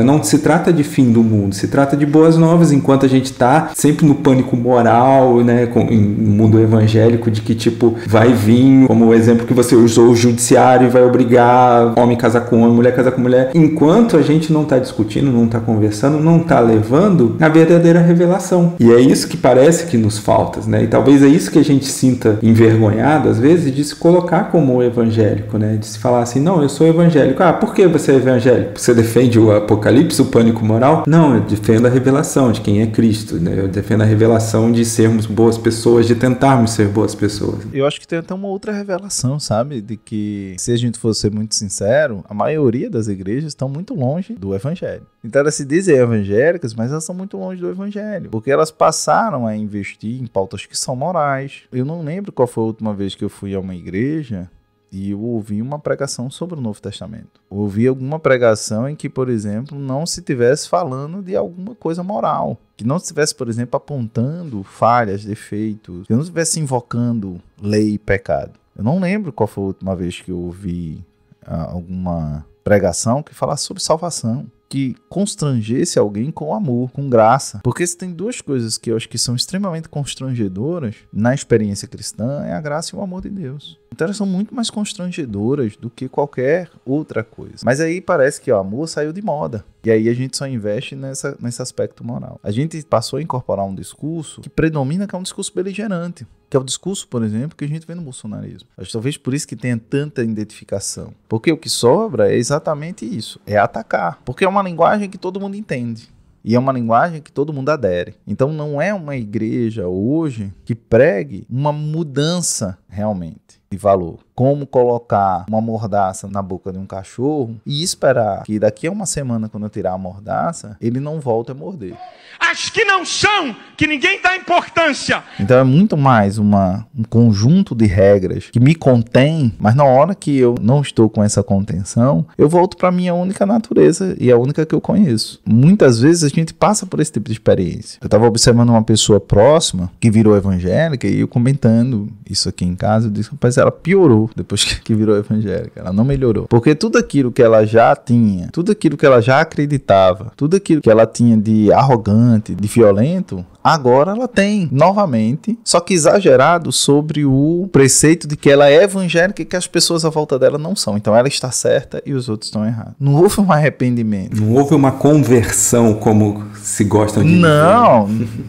Não se trata de fim do mundo, se trata de boas novas, enquanto a gente está sempre no pânico moral, atual, né, no mundo evangélico, de que tipo, vai vir, como o exemplo que você usou, o judiciário vai obrigar homem a casar com homem, mulher a casar com mulher, enquanto a gente não está discutindo, não está conversando, não está levando a verdadeira revelação. E é isso que parece que nos falta, né? E talvez é isso que a gente sinta envergonhado, às vezes, de se colocar como evangélico, né? De se falar assim, não, eu sou evangélico. Ah, por que você é evangélico? Você defende o apocalipse, o pânico moral? Não, eu defendo a revelação de quem é Cristo, né? Eu defendo a revelação de sermos boas pessoas, de tentarmos ser boas pessoas. Eu acho que tem até uma outra revelação, sabe? De que, se a gente for ser muito sincero, a maioria das igrejas estão muito longe do evangelho. Então elas se dizem evangélicas, mas elas estão muito longe do evangelho, porque elas passaram a investir em pautas que são morais. Eu não lembro qual foi a última vez que eu fui a uma igreja e eu ouvi uma pregação sobre o Novo Testamento. Eu ouvi alguma pregação em que, por exemplo, não se estivesse falando de alguma coisa moral. Que não estivesse, por exemplo, apontando falhas, defeitos. Que não estivesse invocando lei e pecado. Eu não lembro qual foi a última vez que eu ouvi alguma pregação que falasse sobre salvação, que constrangesse alguém com amor, com graça. Porque se tem duas coisas que eu acho que são extremamente constrangedoras na experiência cristã, é a graça e o amor de Deus. Então elas são muito mais constrangedoras do que qualquer outra coisa. Mas aí parece que o amor saiu de moda. E aí a gente só investe nesse aspecto moral. A gente passou a incorporar um discurso que predomina, que é um discurso beligerante. Que é o discurso, por exemplo, que a gente vê no bolsonarismo. Acho que talvez por isso que tenha tanta identificação. Porque o que sobra é exatamente isso. É atacar. Porque é uma linguagem que todo mundo entende. E é uma linguagem que todo mundo adere. Então não é uma igreja hoje que pregue uma mudança realmente de valor. Como colocar uma mordaça na boca de um cachorro e esperar que daqui a uma semana, quando eu tirar a mordaça, ele não volte a morder. As que não são, que ninguém dá importância. Então é muito mais um conjunto de regras que me contém, mas na hora que eu não estou com essa contenção, eu volto para a minha única natureza e a única que eu conheço. Muitas vezes a gente passa por esse tipo de experiência. Eu estava observando uma pessoa próxima que virou evangélica e eu comentando isso aqui em casa, eu disse, rapaz, ela piorou depois que virou evangélica, ela não melhorou. Porque tudo aquilo que ela já tinha, tudo aquilo que ela já acreditava, tudo aquilo que ela tinha de arrogante, de violento, agora ela tem novamente, só que exagerado sobre o preceito de que ela é evangélica e que as pessoas à volta dela não são. Então ela está certa e os outros estão errados. Não houve um arrependimento. Não houve uma conversão como se gostam de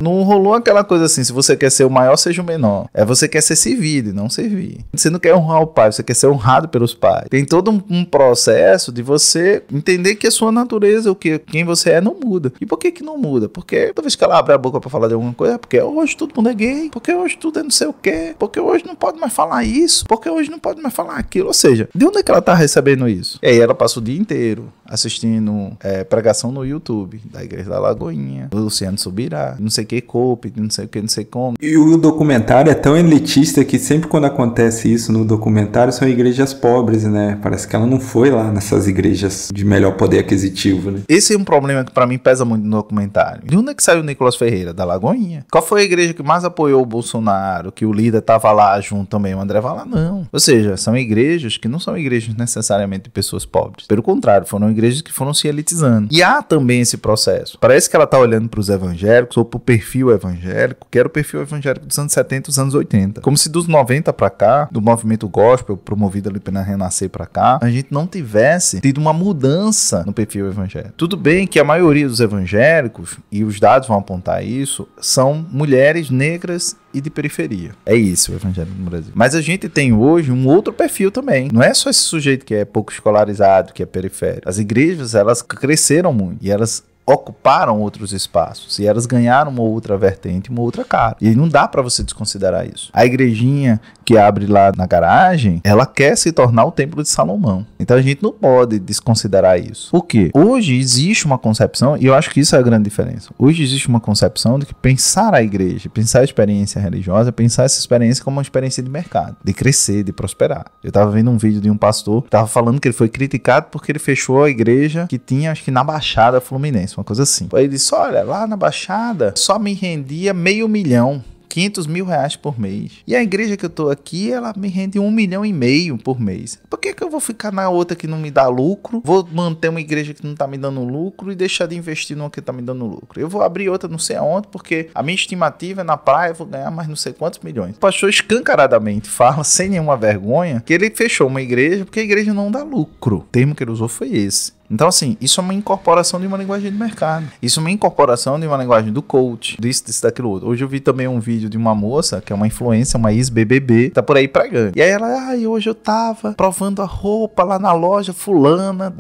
Não rolou aquela coisa assim, se você quer ser o maior, seja o menor. Você quer ser servido e não servir. Você não quer honrar o pai, você quer ser honrado pelos pais. Tem todo um processo de você entender que a sua natureza, quem você é, não muda. E por que não muda? Porque toda vez que ela abre a boca pra falar de alguma coisa, porque hoje todo mundo é gay, porque hoje tudo é não sei o quê, porque hoje não pode mais falar isso, porque hoje não pode mais falar aquilo. Ou seja, de onde é que ela tá recebendo isso? E aí ela passa o dia inteiro assistindo pregação no YouTube da Igreja da Lagoinha, do Luciano Subirá, não sei o que, Cope, não sei o que, não sei como. E o documentário é tão elitista que sempre quando acontece isso no documentário são igrejas pobres, né? Parece que ela não foi lá nessas igrejas de melhor poder aquisitivo, né? Esse é um problema que pra mim pesa muito no documentário. De onde é que saiu o Nicolas Ferreira? Da Lagoinha. Qual foi a igreja que mais apoiou o Bolsonaro, que o líder tava lá junto também, o André Valadão? Não. Ou seja, são igrejas que não são igrejas necessariamente de pessoas pobres. Pelo contrário, foram igrejas que foram se elitizando. E há também esse processo. Parece que ela tá olhando pros evangélicos ou pro perfil evangélico, que era o perfil evangélico dos anos 70 e dos anos 80. Como se dos 90 pra cá, do movimento gospel promovido ali pela Renascer pra cá, a gente não tivesse tido uma mudança no perfil evangélico. Tudo bem que a maioria dos evangélicos, e os dados vão apontar isso, são mulheres negras e de periferia. É isso o evangelho no Brasil. Mas a gente tem hoje um outro perfil também. Não é só esse sujeito que é pouco escolarizado, que é periférico. As igrejas, elas cresceram muito e elas ocuparam outros espaços e elas ganharam uma outra vertente, uma outra cara. E não dá pra você desconsiderar isso. A igrejinha que abre lá na garagem, ela quer se tornar o Templo de Salomão. Então a gente não pode desconsiderar isso. Por quê? Hoje existe uma concepção, e eu acho que isso é a grande diferença. Hoje existe uma concepção de que pensar a igreja, pensar a experiência religiosa, pensar essa experiência como uma experiência de mercado, de crescer, de prosperar. Eu tava vendo um vídeo de um pastor que tava falando que ele foi criticado porque ele fechou a igreja que tinha, acho que na Baixada Fluminense, uma coisa assim. Aí ele disse, olha, lá na Baixada só me rendia 500 mil 500 mil reais por mês. E a igreja que eu tô aqui, ela me rende 1,5 milhão por mês. Por que eu vou ficar na outra que não me dá lucro? Vou manter uma igreja que não tá me dando lucro e deixar de investir numa que tá me dando lucro. Eu vou abrir outra não sei aonde, porque a minha estimativa é na praia, eu vou ganhar mais não sei quantos milhões. O pastor escancaradamente fala, sem nenhuma vergonha, que ele fechou uma igreja porque a igreja não dá lucro. O termo que ele usou foi esse. Então, assim, isso é uma incorporação de uma linguagem de mercado. Isso é uma incorporação de uma linguagem do coach, disso, daquilo outro. Hoje eu vi também um vídeo de uma moça, que é uma influencer, uma ex-BBB, tá por aí pregando. E aí ela, hoje eu tava provando a roupa lá na loja fulana,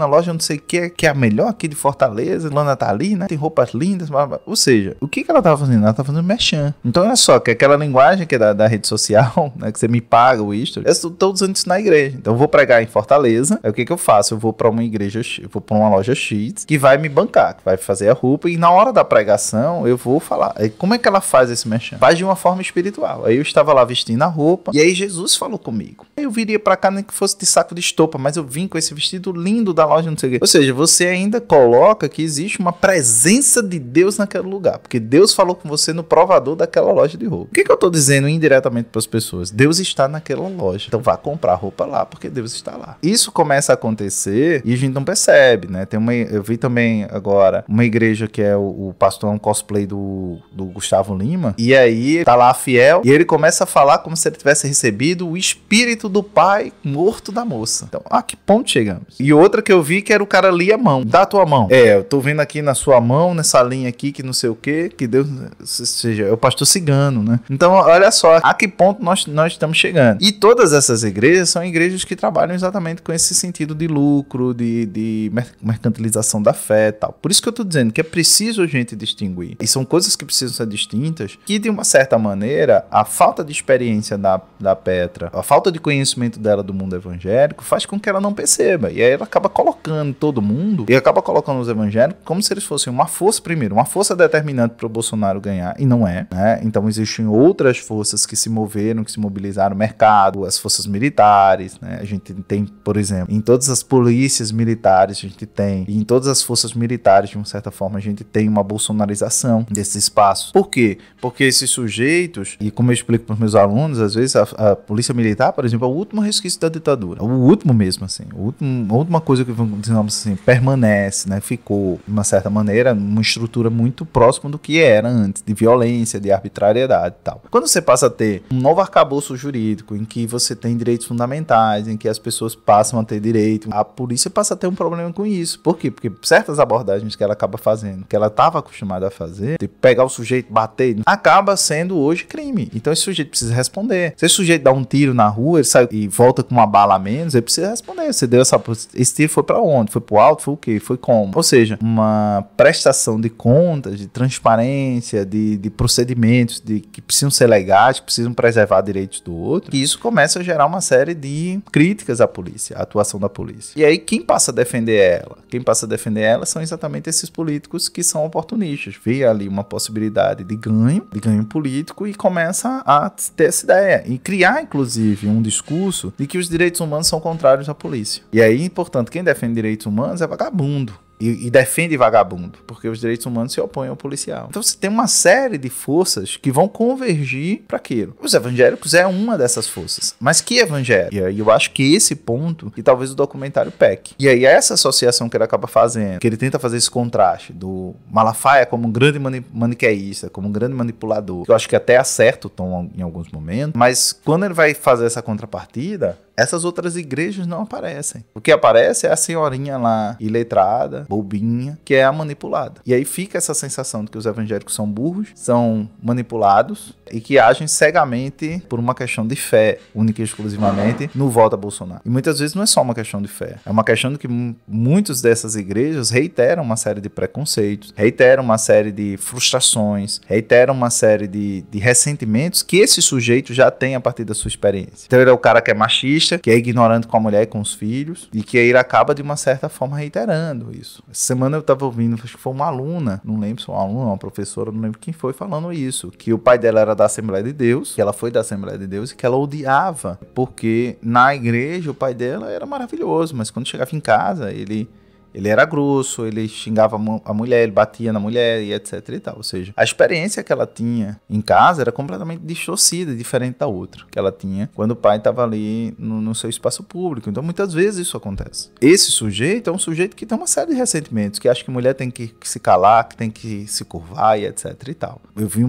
loja não sei o que é a melhor aqui de Fortaleza. Fulana tá ali, né? Tem roupas lindas, blá, blá. Ou seja, o que ela tava fazendo? Ela tava fazendo merchan. Então, olha só, que aquela linguagem que é da rede social, né? Que você me paga o history, eu tô usando isso na igreja. Então, eu vou pregar em Fortaleza. Aí o que eu faço? Eu vou pra uma igreja, eu vou pra uma loja X que vai me bancar, que vai fazer a roupa, e na hora da pregação eu vou falar. Aí, como é que ela faz esse merchan? Faz de uma forma espiritual. Aí eu estava lá vestindo a roupa e aí Jesus falou comigo. Eu viria pra cá nem que fosse de saco de estopa, mas eu vim com esse vestido lindo da loja, não sei o quê. Ou seja, você ainda coloca que existe uma presença de Deus naquele lugar, porque Deus falou com você no provador daquela loja de roupa. O que eu tô dizendo indiretamente para as pessoas? Deus está naquela loja, então vá comprar roupa lá, porque Deus está lá. Isso começa a acontecer e a gente não percebe, né? Eu vi também agora uma igreja que é o pastor, um cosplay do Gustavo Lima, e aí tá lá fiel, e ele começa a falar como se ele tivesse recebido o espírito do pai morto da moça. Então, a que ponto chegamos? E outra que eu vi que era o cara ali a mão, dá a tua mão. Eu tô vendo aqui na sua mão, nessa linha aqui, que não sei o que Deus, seja, é o pastor cigano, né? Então, olha só, a que ponto nós estamos chegando. E todas essas igrejas são igrejas que trabalham exatamente com esse sentido de lucro, de mercantilização da fé e tal. Por isso que eu tô dizendo que é preciso a gente distinguir. E são coisas que precisam ser distintas, que de uma certa maneira, a falta de experiência da Petra, a falta de conhecimento dela do mundo evangélico, faz com que ela não perceba. E aí ela acaba colocando todo mundo, e acaba colocando os evangélicos como se eles fossem uma força, primeiro, uma força determinante para o Bolsonaro ganhar, e não é, né? Então existem outras forças que se moveram, que se mobilizaram, o mercado, as forças militares, né? A gente tem, por exemplo, em todas as polícias militares, a gente tem, e em todas as forças militares, de uma certa forma, a gente tem uma bolsonarização desses espaços. Por quê? Porque esses sujeitos, e como eu explico para os meus alunos, às vezes a polícia militar, por exemplo, é o último resquício da ditadura. O último mesmo, assim. A última coisa que, digamos assim, permanece, né? Ficou, de uma certa maneira, uma estrutura muito próxima do que era antes, de violência, de arbitrariedade e tal. Quando você passa a ter um novo arcabouço jurídico, em que você tem direitos fundamentais, em que as pessoas passam a ter direito, a polícia passa a ter um problema com isso. Por quê? Porque certas abordagens que ela acaba fazendo, que ela estava acostumada a fazer, de pegar o sujeito, bater, acaba sendo hoje crime. Então esse sujeito precisa responder. Se esse sujeito dá um tiro na rua, ele sai e volta com uma bala a menos, ele precisa responder. Você deu esse tiro foi pra onde? Foi pro alto? Foi o quê? Foi como? Ou seja, uma prestação de contas, de transparência, de procedimentos que precisam ser legais, que precisam preservar direitos do outro. E isso começa a gerar uma série de críticas à polícia, à atuação da polícia. E aí quem passa a defender ela? Quem passa a defender ela são exatamente esses políticos que são oportunistas. Vê ali uma possibilidade de ganho político, e começa a ter essa ideia. E criar, inclusive, um discurso de que os direitos humanos são contrários à polícia. E aí, portanto, quem defende direitos humanos é vagabundo. E defende vagabundo, porque os direitos humanos se opõem ao policial. Então você tem uma série de forças que vão convergir para aquilo. Os evangélicos é uma dessas forças. Mas que evangelho? E aí eu acho que esse ponto, que talvez o documentário peque. E aí essa associação que ele acaba fazendo, que ele tenta fazer esse contraste do Malafaia como um grande maniqueísta, como um grande manipulador, que eu acho que até acerta o tom em alguns momentos, mas quando ele vai fazer essa contrapartida, essas outras igrejas não aparecem. O que aparece é a senhorinha lá, iletrada, bobinha, que é a manipulada. E aí fica essa sensação de que os evangélicos são burros, são manipulados e que agem cegamente por uma questão de fé, única e exclusivamente, no voto a Bolsonaro. E muitas vezes não é só uma questão de fé. É uma questão de que muitas dessas igrejas reiteram uma série de preconceitos, reiteram uma série de frustrações, reiteram uma série de ressentimentos que esse sujeito já tem a partir da sua experiência. Então ele é o cara que é machista, que é ignorante com a mulher e com os filhos, e que aí ele acaba de uma certa forma reiterando isso. Essa semana eu tava ouvindo, acho que foi uma aluna, não lembro se foi uma aluna, uma professora, não lembro quem foi, falando isso, que o pai dela era da Assembleia de Deus, que ela foi da Assembleia de Deus e que ela odiava, porque na igreja o pai dela era maravilhoso, mas quando chegava em casa ele ele era grosso, ele xingava a mulher, ele batia na mulher e etc e tal. Ou seja, a experiência que ela tinha em casa era completamente distorcida, diferente da outra que ela tinha quando o pai estava ali no seu espaço público. Então, muitas vezes isso acontece. Esse sujeito é um sujeito que tem uma série de ressentimentos, que acha que mulher tem que se calar, que tem que se curvar e etc e tal. Eu vi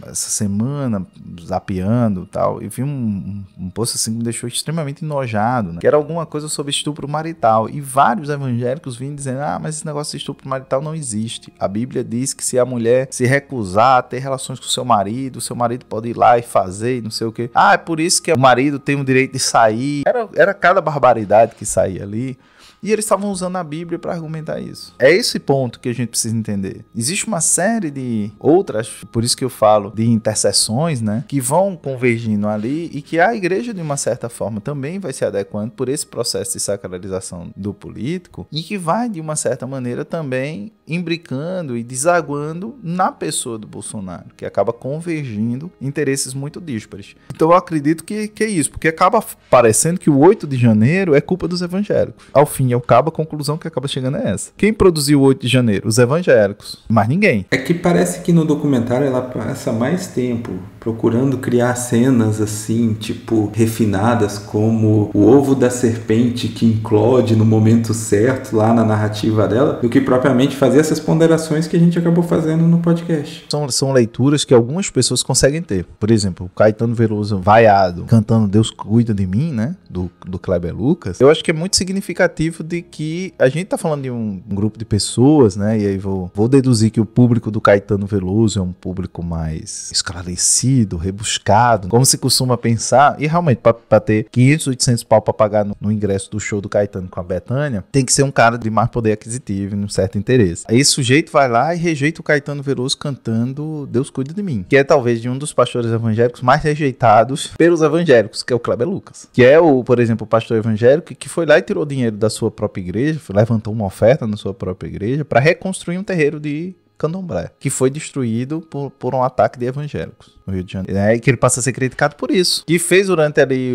essa semana, zapeando e tal, e vi um post assim que me deixou extremamente enojado, né? Que era alguma coisa sobre estupro marital. E vários evangélicos vinham dizendo, mas esse negócio de estupro marital não existe. A Bíblia diz que se a mulher se recusar a ter relações com o seu marido pode ir lá e fazer e não sei o quê. É por isso que o marido tem o direito de sair. Era cada barbaridade que saía ali. E eles estavam usando a Bíblia para argumentar isso. É esse ponto que a gente precisa entender. Existe uma série de outras, por isso que eu falo de interseções, né, que vão convergindo ali e que a igreja, de uma certa forma, também vai se adequando por esse processo de sacralização do político e que vai, de uma certa maneira, também imbricando e desaguando na pessoa do Bolsonaro, que acaba convergindo interesses muito díspares. Então eu acredito que é isso, porque acaba parecendo que o 8 de janeiro é culpa dos evangélicos. Ao fim, ao cabo, a conclusão que acaba chegando é essa. Quem produziu o 8 de janeiro? Os evangélicos. Mais ninguém. É que parece que no documentário ela passa mais tempo procurando criar cenas assim, tipo, refinadas, como o ovo da serpente que implode no momento certo lá na narrativa dela, do que propriamente fazer essas ponderações que a gente acabou fazendo no podcast. São leituras que algumas pessoas conseguem ter. Por exemplo, o Caetano Veloso vaiado, cantando Deus Cuida de Mim, né? Do Kleber Lucas. Eu acho que é muito significativo de que a gente tá falando de um grupo de pessoas, né? E aí vou deduzir que o público do Caetano Veloso é um público mais esclarecido, rebuscado, como se costuma pensar. E realmente, para ter 500, 800 pau para pagar no ingresso do show do Caetano com a Bethânia, tem que ser um cara de mais poder aquisitivo e um certo interesse. Aí esse sujeito vai lá e rejeita o Caetano Veloso cantando Deus Cuida de Mim, que é talvez de um dos pastores evangélicos mais rejeitados pelos evangélicos, que é o Kleber Lucas, que é por exemplo, o pastor evangélico que foi lá e tirou dinheiro da sua própria igreja, levantou uma oferta na sua própria igreja para reconstruir um terreiro de Candomblé, que foi destruído por um ataque de evangélicos no Rio de Janeiro. E que ele passa a ser criticado por isso. Que fez durante ali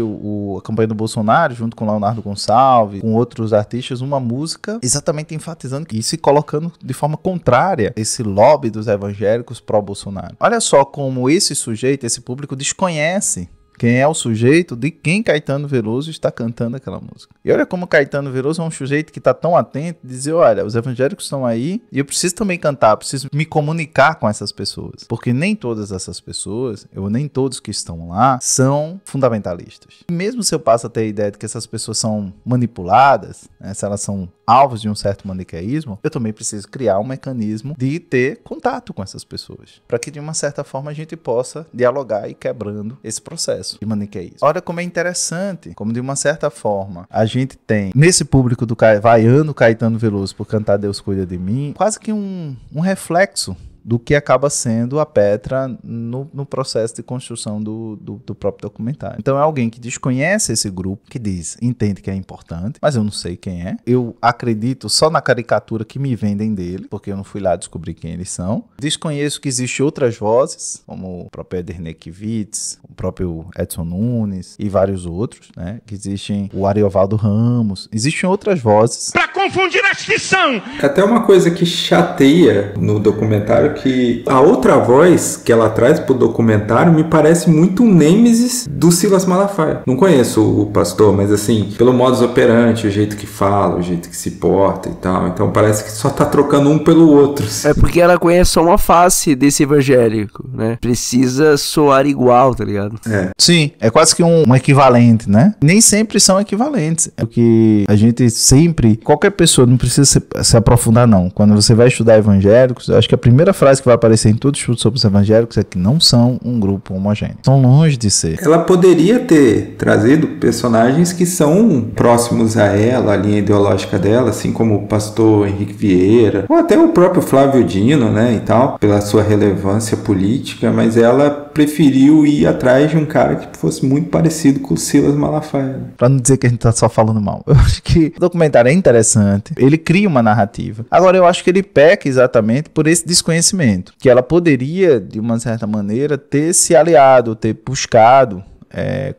a campanha do Bolsonaro, junto com Leonardo Gonçalves, com outros artistas, uma música exatamente enfatizando e se colocando de forma contrária esse lobby dos evangélicos pró-Bolsonaro. Olha só como esse sujeito, esse público desconhece quem é o sujeito de quem Caetano Veloso está cantando aquela música. E olha como Caetano Veloso é um sujeito que está tão atento de dizer, olha, os evangélicos estão aí e eu preciso também cantar, preciso me comunicar com essas pessoas. Porque nem todas essas pessoas, ou nem todos que estão lá, são fundamentalistas. E mesmo se eu passo a ter a ideia de que essas pessoas são manipuladas, né, se elas são alvos de um certo maniqueísmo, eu também preciso criar um mecanismo de ter contato com essas pessoas, para que de uma certa forma a gente possa dialogar e ir quebrando esse processo de maniqueísmo. Olha como é interessante, como de uma certa forma a gente tem nesse público do vaiano Caetano Veloso por cantar Deus Cuida de Mim, quase que um reflexo do que acaba sendo a Petra no processo de construção do próprio documentário. Então é alguém que desconhece esse grupo, que entende que é importante, mas eu não sei quem é. Eu acredito só na caricatura que me vendem dele, porque eu não fui lá descobrir quem eles são. Desconheço que existem outras vozes, como o próprio Edernet Kivitz, o próprio Edson Nunes e vários outros, né? Que existem o Ariovaldo Ramos, existem outras vozes. Para confundir as que são! Até uma coisa que chateia no documentário, que a outra voz que ela traz pro documentário me parece muito um nêmesis do Silas Malafaia. Não conheço o pastor, mas assim, pelo modus operandi, o jeito que fala, o jeito que se porta e tal. Então parece que só tá trocando um pelo outro. É porque ela conhece só uma face desse evangélico, né? Precisa soar igual, tá ligado? É. Sim, é quase que um equivalente, né? Nem sempre são equivalentes. É porque a gente sempre, qualquer pessoa, não precisa se aprofundar não. Quando você vai estudar evangélicos, eu acho que a primeira frase que vai aparecer em todo estudo sobre os evangélicos é que não são um grupo homogêneo. Estão longe de ser. Ela poderia ter trazido personagens que são próximos a ela, a linha ideológica dela, assim como o pastor Henrique Vieira, ou até o próprio Flávio Dino, né, e tal, pela sua relevância política, mas ela preferiu ir atrás de um cara que fosse muito parecido com o Silas Malafaia. Pra não dizer que a gente tá só falando mal. Eu acho que o documentário é interessante, ele cria uma narrativa. Agora, eu acho que ele peca exatamente por esse desconhecimento, que ela poderia, de uma certa maneira, ter se aliado, ter buscado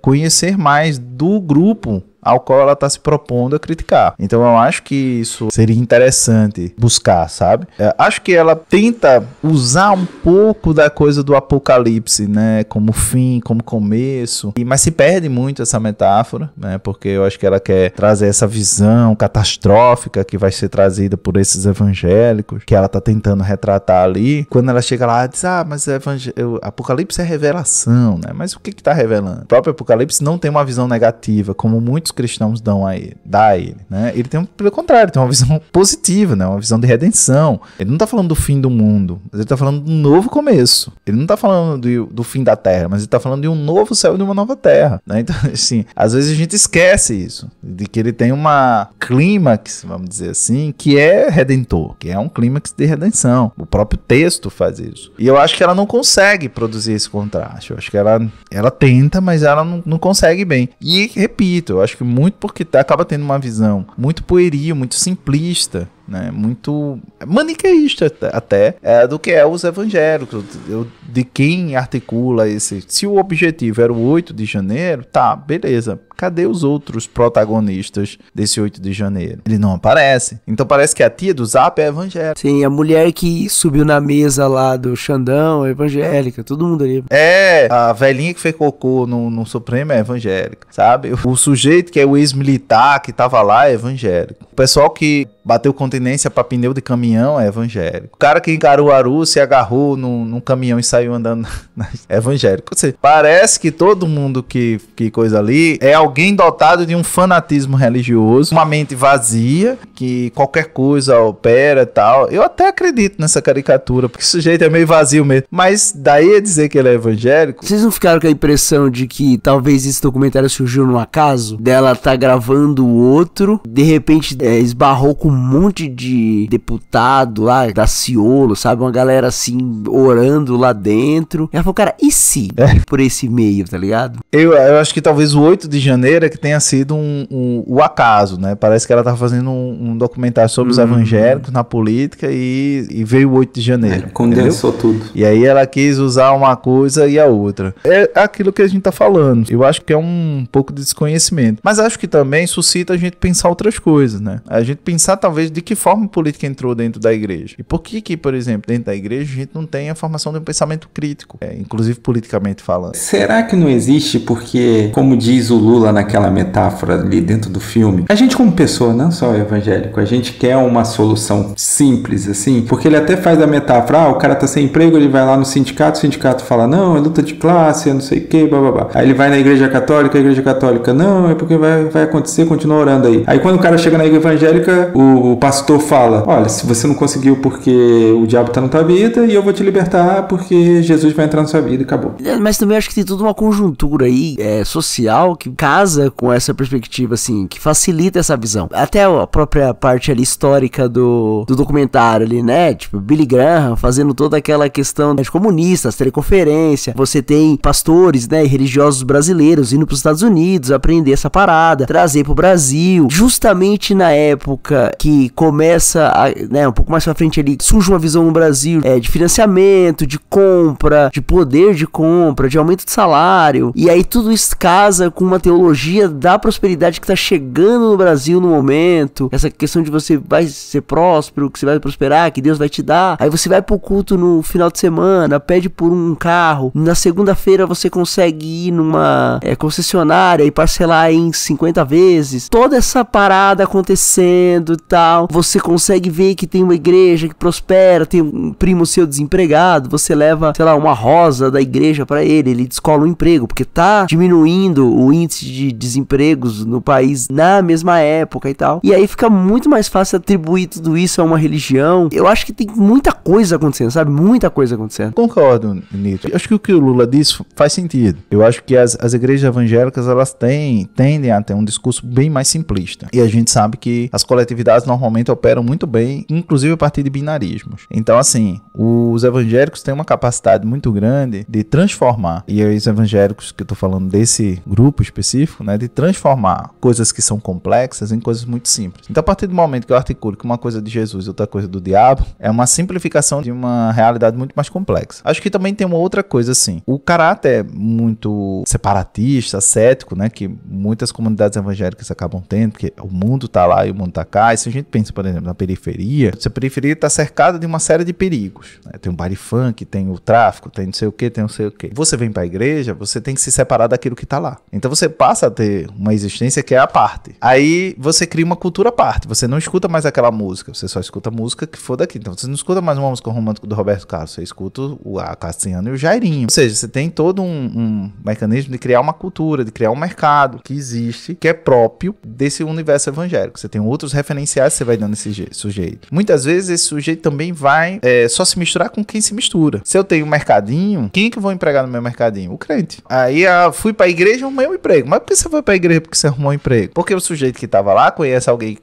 conhecer mais do grupo ao qual ela está se propondo a criticar. Então eu acho que isso seria interessante buscar, sabe? Acho que ela tenta usar um pouco da coisa do apocalipse, né, como fim, como começo, mas se perde muito essa metáfora, né, porque eu acho que ela quer trazer essa visão catastrófica que vai ser trazida por esses evangélicos, que ela tá tentando retratar ali. Quando ela chega lá, ela diz, mas apocalipse é revelação, né, mas o que tá revelando? O próprio apocalipse não tem uma visão negativa, como muitos cristãos dá a ele, né, ele tem, pelo contrário, tem uma visão positiva, né, uma visão de redenção. Ele não tá falando do fim do mundo, mas ele tá falando de um novo começo. Ele não tá falando do fim da terra, mas ele tá falando de um novo céu e de uma nova terra, né? Então, assim, às vezes a gente esquece isso, de que ele tem uma clímax, vamos dizer assim, que é redentor, que é um clímax de redenção. O próprio texto faz isso. E eu acho que ela não consegue produzir esse contraste. Eu acho que ela tenta, mas ela não consegue bem. E, repito, eu acho que muito porque acaba tendo uma visão muito pueril, muito simplista, né, muito maniqueísta até, do que é os evangélicos, de quem articula esse. Se o objetivo era o 8 de janeiro, tá, beleza, cadê os outros protagonistas desse 8 de janeiro? Ele não aparece. Então parece que a tia do Zap é evangélica. Sim, a mulher que subiu na mesa lá do Xandão é evangélica, todo mundo ali. A velhinha que fez cocô no Supremo é evangélica, sabe? O sujeito que é o ex-militar que tava lá é evangélico. O pessoal que bateu continência pra pneu de caminhão é evangélico. O cara que em Caruaru se agarrou num caminhão e saiu andando é evangélico. Ou seja, parece que todo mundo que coisa ali é alguém dotado de um fanatismo religioso, uma mente vazia, que qualquer coisa opera e tal. Eu até acredito nessa caricatura, porque o sujeito é meio vazio mesmo. Mas daí a dizer que ele é evangélico... Vocês não ficaram com a impressão de que talvez esse documentário surgiu num acaso? Dela tá gravando o outro, de repente esbarrou com um monte de deputado lá, da Ciolo, sabe? Uma galera assim, orando lá dentro. E ela falou, cara, e se? Por esse meio, tá ligado? Eu acho que talvez o 8 de janeiro é que tenha sido o acaso, né? Parece que ela tava fazendo um documentário sobre os evangélicos na política e veio o 8 de janeiro. Condensou tudo. E aí ela quis usar uma coisa e a outra. É aquilo que a gente tá falando. Eu acho que é um pouco de desconhecimento. Mas acho que também suscita a gente pensar outras coisas, né? A gente pensar talvez de que forma a política entrou dentro da igreja. E por que, por exemplo, dentro da igreja a gente não tem a formação de um pensamento crítico, inclusive politicamente falando. Será que não existe porque, como diz o Lula naquela metáfora ali dentro do filme, a gente como pessoa, não só evangélico, a gente quer uma solução simples, assim, porque ele até faz a metáfora, o cara tá sem emprego, ele vai lá no sindicato, o sindicato fala, não, é luta de classe, é não sei o que, bababá. Aí ele vai na igreja católica, a igreja católica, não, é porque vai acontecer, continua orando aí. Aí quando o cara chega na igreja evangélica, o pastor fala, olha, se você não conseguiu porque o diabo tá na tua vida e eu vou te libertar porque Jesus vai entrar na sua vida e acabou. Mas também acho que tem toda uma conjuntura aí social que casa com essa perspectiva, assim, que facilita essa visão. Até a própria parte ali histórica do documentário ali, né? Tipo, Billy Graham fazendo toda aquela questão de comunistas, teleconferência. Você tem pastores, né, e religiosos brasileiros indo pros Estados Unidos aprender essa parada, trazer pro Brasil. Justamente na época que começa, né, um pouco mais pra frente ali, surge uma visão no Brasil de financiamento, de compra, de poder de compra, de aumento de salário. E aí tudo isso casa com uma teologia da prosperidade que tá chegando no Brasil no momento. Essa questão de você vai ser próspero, que você vai prosperar, que Deus vai te dar. Aí você vai pro culto no final de semana, pede por um carro. Na segunda-feira você consegue ir numa concessionária e parcelar em 50 vezes. Toda essa parada acontecendo e tal. Você consegue ver que tem uma igreja que prospera, tem um primo seu desempregado, você leva, sei lá, uma rosa da igreja pra ele descola um emprego, porque tá diminuindo o índice de desempregos no país na mesma época e tal. E aí fica muito mais fácil atribuir tudo isso a uma religião. Eu acho que tem muita coisa acontecendo, sabe? Muita coisa acontecendo. Concordo, Nito. Eu acho que o que o Lula disse faz sentido. Eu acho que as igrejas evangélicas, elas tendem a ter um discurso bem mais simplista. E a gente sabe que as coletividades sociedades normalmente operam muito bem, inclusive a partir de binarismos. Então, assim, os evangélicos têm uma capacidade muito grande de transformar, e os evangélicos que eu tô falando desse grupo específico, né, de transformar coisas que são complexas em coisas muito simples. Então, a partir do momento que eu articulo que uma coisa de Jesus e outra coisa do diabo, é uma simplificação de uma realidade muito mais complexa. Acho que também tem uma outra coisa, assim, o caráter muito separatista, cético, né, que muitas comunidades evangélicas acabam tendo, porque o mundo tá lá e o mundo tá cá, e se a gente pensa, por exemplo, na periferia, essa periferia tá cercada de uma série de perigos, né? Tem o baile funk, tem o tráfico, tem não sei o que, tem não sei o que. Você vem pra igreja, você tem que se separar daquilo que tá lá. Então você passa a ter uma existência que é a parte. Aí você cria uma cultura à parte, você não escuta mais aquela música, você só escuta música que for daqui. Então você não escuta mais uma música romântica do Roberto Carlos, você escuta a Cassiano e o Jairinho. Ou seja, você tem todo um mecanismo de criar uma cultura, de criar um mercado que existe, que é próprio desse universo evangélico. Você tem outros referenciais que você vai dando esse sujeito. Muitas vezes esse sujeito também vai só se misturar com quem se mistura. Se eu tenho um mercadinho, quem é que eu vou empregar no meu mercadinho? O crente. Aí fui pra igreja, arrumei um emprego. Mas por que você foi pra igreja porque você arrumou um emprego? Porque o sujeito que tava lá conhece alguém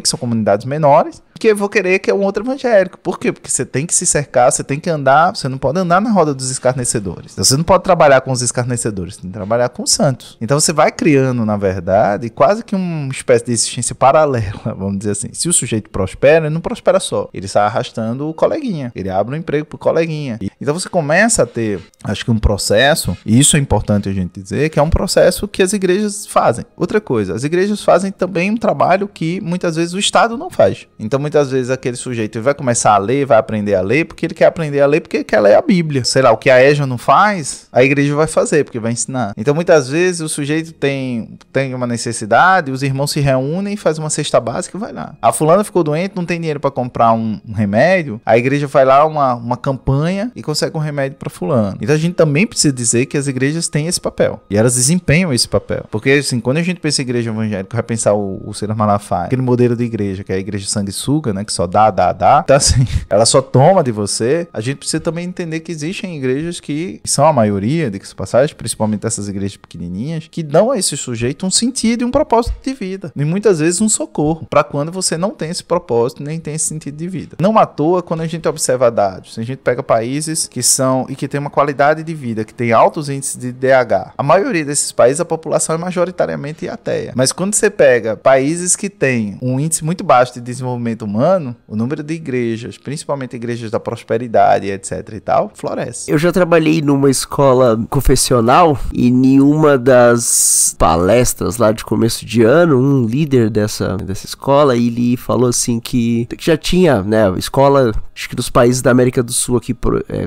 que são comunidades menores, que eu vou querer que é um outro evangélico. Por quê? Porque você tem que se cercar, você tem que andar, você não pode andar na roda dos escarnecedores. Você não pode trabalhar com os escarnecedores, você tem que trabalhar com os santos. Então você vai criando, na verdade, quase que uma espécie de existência paralela, vamos dizer assim. Se o sujeito prospera, ele não prospera só. Ele sai arrastando o coleguinha. Ele abre um emprego pro coleguinha. Então você começa a ter, acho que um processo, e isso é importante a gente dizer, que é um processo que as igrejas fazem. Outra coisa, as igrejas fazem também um trabalho que muitas vezes o Estado não faz. Então muitas vezes aquele sujeito vai começar a ler, vai aprender a ler, porque ele quer aprender a ler, porque ele quer ler a Bíblia. Sei lá, o que a EJA não faz, a igreja vai fazer, porque vai ensinar. Então muitas vezes o sujeito tem uma necessidade, os irmãos se reúnem e fazem uma cesta básica e vai lá. A fulana ficou doente, não tem dinheiro para comprar um remédio, a igreja vai lá uma campanha e consegue um remédio para fulano. Então a gente também precisa dizer que as igrejas têm esse papel, e elas desempenham esse papel. Porque assim, quando a gente pensa em igreja evangélica, vai pensar o Silas Malafaia, aquele modelo de igreja, que é a igreja sanguessuga, né, que só dá. Então assim, ela só toma de você. A gente precisa também entender que existem igrejas que são a maioria, de passagem, principalmente essas igrejas pequenininhas, que dão a esse sujeito um sentido e um propósito de vida. E muitas vezes um socorro, para quando você não tem esse propósito, nem tem esse sentido de vida. Não à toa, quando a gente observa dados, a gente pega países que são, e que tem uma qualidade de vida, que tem altos índices de DH. A maioria desses países, a população é majoritariamente ateia. Mas quando você pega países que têm um índice muito baixo de desenvolvimento humano, o número de igrejas, principalmente igrejas da prosperidade, etc e tal, floresce. Eu já trabalhei numa escola confessional e em uma das palestras lá de começo de ano, um líder dessa escola, ele falou assim que já tinha, né, escola, acho que dos países da América do Sul aqui,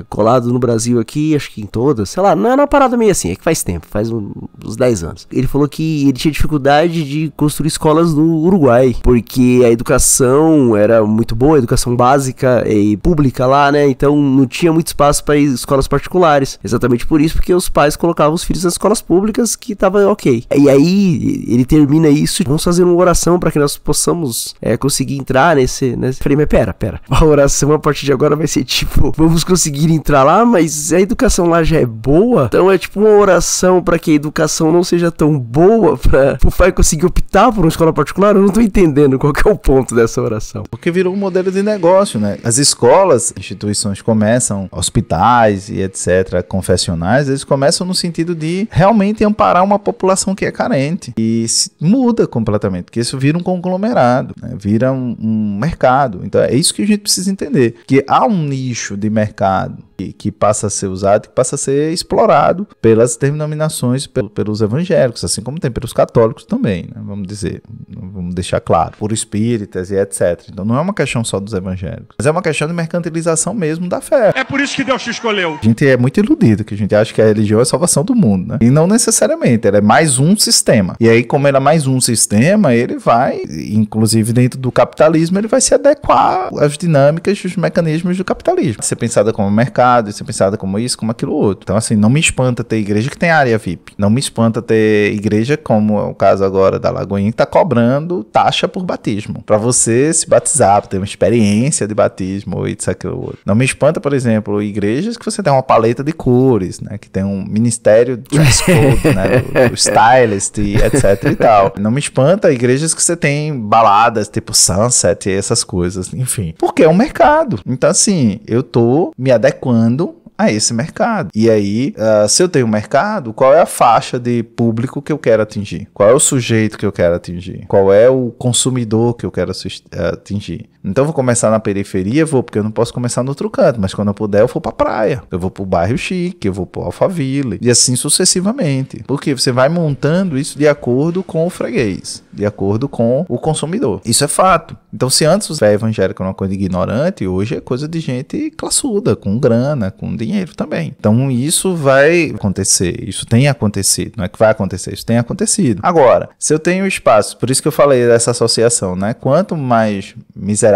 colado no Brasil aqui, acho que em todas, sei lá, não era uma parada meio assim, é que faz tempo, faz uns 10 anos. Ele falou que ele tinha dificuldade de construir escolas no Uruguai, porque a educação era muito boa, a educação básica e pública lá, né, então não tinha muito espaço para escolas particulares, exatamente por isso, porque os pais colocavam os filhos nas escolas públicas que tava ok. E aí ele termina isso, vamos fazer uma oração para que nós possamos conseguir entrar nesse... Falei, mas pera, a oração a partir de agora vai ser tipo, vamos conseguir entrar lá, mas a educação lá já é boa, então é tipo uma oração para que a educação não seja tão boa para o pai conseguir optar por uma escola particular. Eu não tô entendendo qual que é o ponto dessa oração. Porque virou um modelo de negócio, né? As escolas, instituições começam, hospitais e etc, confessionais, eles começam no sentido de realmente amparar uma população que é carente, e muda completamente, porque isso vira um conglomerado, né? Vira um mercado. Então é isso que a gente precisa entender, que há um nicho de mercado que passa a ser usado, que passa a ser explorado pelas denominações, pelos evangélicos, assim como tem pelos católicos também, né? Vamos dizer, vamos deixar claro, por espíritas e etc. Então não é uma questão só dos evangélicos, mas é uma questão de mercantilização mesmo da fé. É por isso que Deus te escolheu. A gente é muito iludido, que a gente acha que a religião é a salvação do mundo, né? E não necessariamente, ela é mais um sistema. E aí, como ela é mais um sistema, ele vai, inclusive dentro do capitalismo, ele vai se adequar às dinâmicas, os mecanismos do capitalismo. Ser pensada como mercado, pensado, e ser pensado como isso, como aquilo outro. Então, assim, não me espanta ter igreja que tem área VIP. Não me espanta ter igreja, como é o caso agora da Lagoinha, que tá cobrando taxa por batismo. Pra você se batizar, pra ter uma experiência de batismo, e isso, aquilo outro. Não me espanta, por exemplo, igrejas que você tem uma paleta de cores, né? Que tem um ministério de dress code, né? Do stylist, e etc e tal. Não me espanta igrejas que você tem baladas, tipo Sunset e essas coisas. Enfim, porque é um mercado. Então, assim, eu tô me adequando a esse mercado. E aí, se eu tenho um mercado, qual é a faixa de público que eu quero atingir? Qual é o sujeito que eu quero atingir? Qual é o consumidor que eu quero atingir? Então, eu vou começar na periferia, porque eu não posso começar no outro canto, mas quando eu puder, eu vou pra praia. Eu vou pro bairro chique, eu vou pro Alphaville, e assim sucessivamente. Porque você vai montando isso de acordo com o freguês, de acordo com o consumidor. Isso é fato. Então, se antes o fé evangélico era uma coisa ignorante, hoje é coisa de gente classuda, com grana, com dinheiro também. Então, isso vai acontecer. Isso tem acontecido. Não é que vai acontecer, isso tem acontecido. Agora, se eu tenho espaço, por isso que eu falei dessa associação, né? Quanto mais miserável